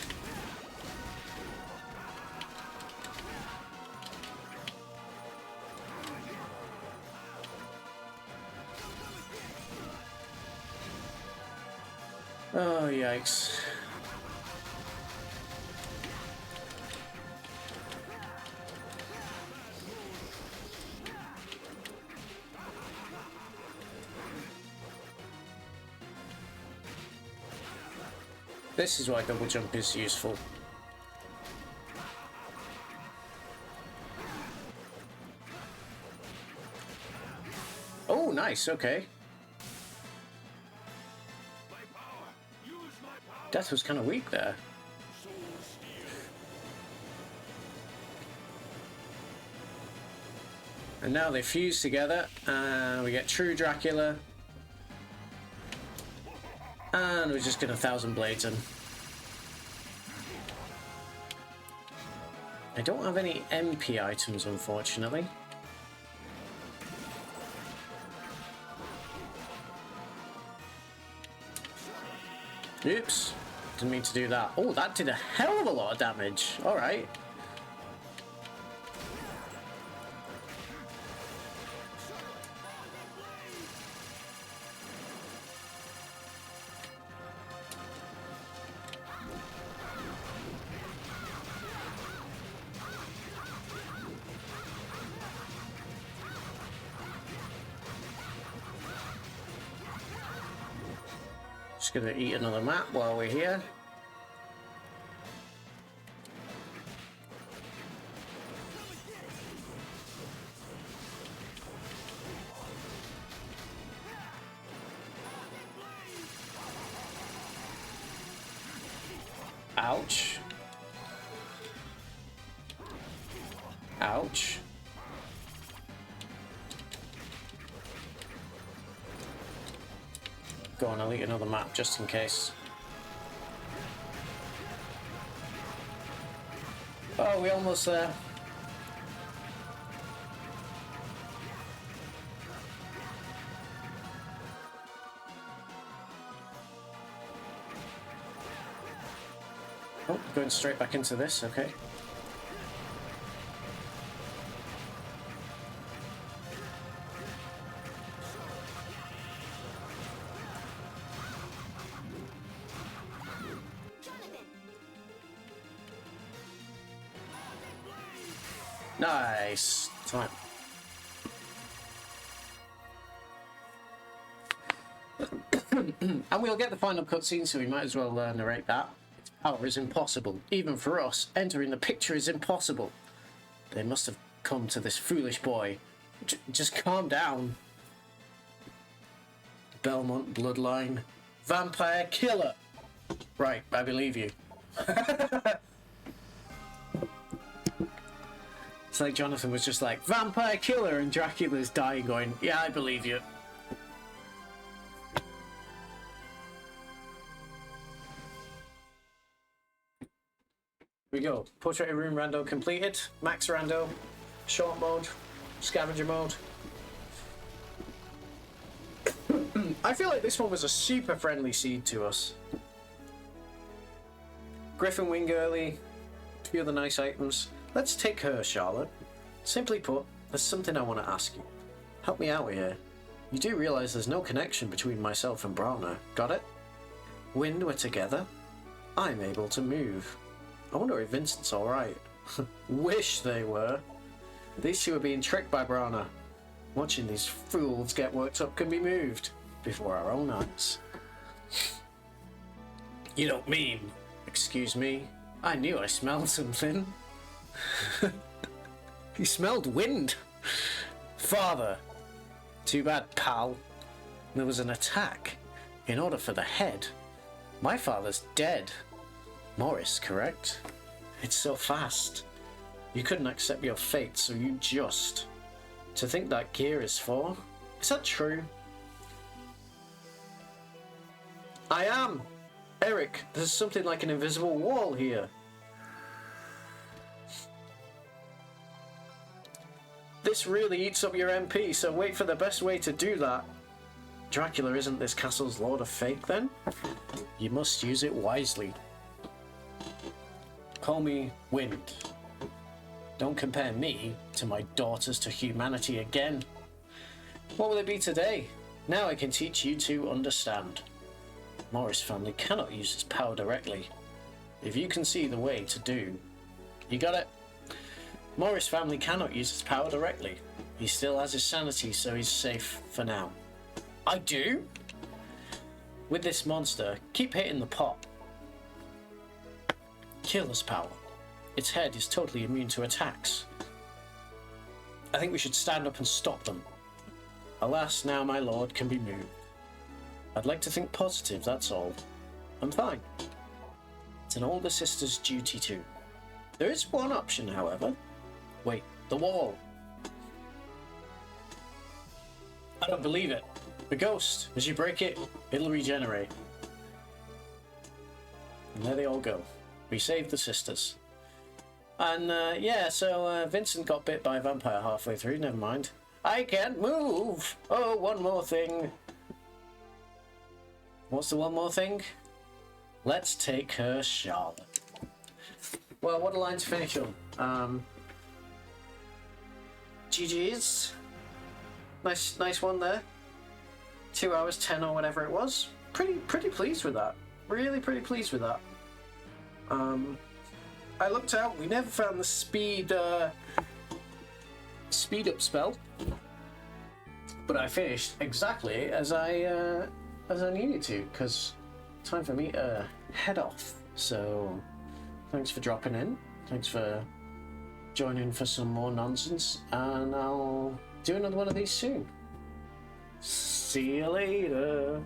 Oh, yikes. This is why double jump is useful. Oh, nice, okay. Death was kind of weak there. And now they fuse together, and we get true Dracula. And we're just gonna 1,000 blades him. I don't have any MP items, unfortunately. Oops, didn't mean to do that. Oh, that did a hell of a lot of damage. Alright. Just gonna eat another map while we're here. Ouch. Ouch. Go on, I'll eat another map just in case. Oh, we're almost there. Oh, going straight back into this, okay. Nice. Time. And we'll get the final cutscene, so we might as well narrate that. Its power is impossible. Even for us, entering the picture is impossible. They must have come to this foolish boy. Just calm down. Belmont bloodline. Vampire killer. Right, I believe you. It's like Jonathan was just like, vampire killer, and Dracula's dying going, yeah, I believe you. Here we go. Portrait room rando completed. Max rando. Short mode. Scavenger mode. I feel like this one was a super friendly seed to us. Griffin wing early. A few other nice items. Let's take her, Charlotte. Simply put, there's something I want to ask you. Help me out here. You do realize there's no connection between myself and Browner, got it? When we're together, I'm able to move. I wonder if Vincent's alright. Wish they were. These two are being tricked by Browner. Watching these fools get worked up can be moved before our own eyes. You don't mean? Excuse me? I knew I smelled something. You smelled wind. Father. Too bad, pal. There was an attack. In order for the head. My father's dead. Morris, correct? It's so fast. You couldn't accept your fate, so you just. To think that gear is for? Is that true? I am! Eric, there's something like an invisible wall here. This really eats up your MP, so wait for the best way to do that. Dracula isn't this castle's Lord of Fate, then? You must use it wisely. Call me Wind. Don't compare me to my daughters to humanity again. What will it be today? Now I can teach you to understand. Morris family cannot use its power directly. If you can see the way to do... You got it? Morris family cannot use his power directly. He still has his sanity, so he's safe for now. I do? With this monster, keep hitting the pot. Killer's power. Its head is totally immune to attacks. I think we should stand up and stop them. Alas, now my lord can be moved. I'd like to think positive, that's all. I'm fine. It's an older sister's duty too. There is one option, however. Wait, the wall. I don't believe it. The ghost, as you break it, it'll regenerate. And there they all go. We saved the sisters. And yeah, so Vincent got bit by a vampire halfway through, never mind. I can't move! Oh, one more thing. What's the one more thing? Let's take her, Charlotte. Well, what a line to finish on. GG's. Nice one there. 2 hours 10 or whatever it was. Pretty pleased with that. Really pretty pleased with that. I looked out. We never found the speed up spell, but I finished exactly as I needed to, because time for me to head off. So, thanks for dropping in. Thanks for joining for some more nonsense, and I'll do another one of these soon. See you later.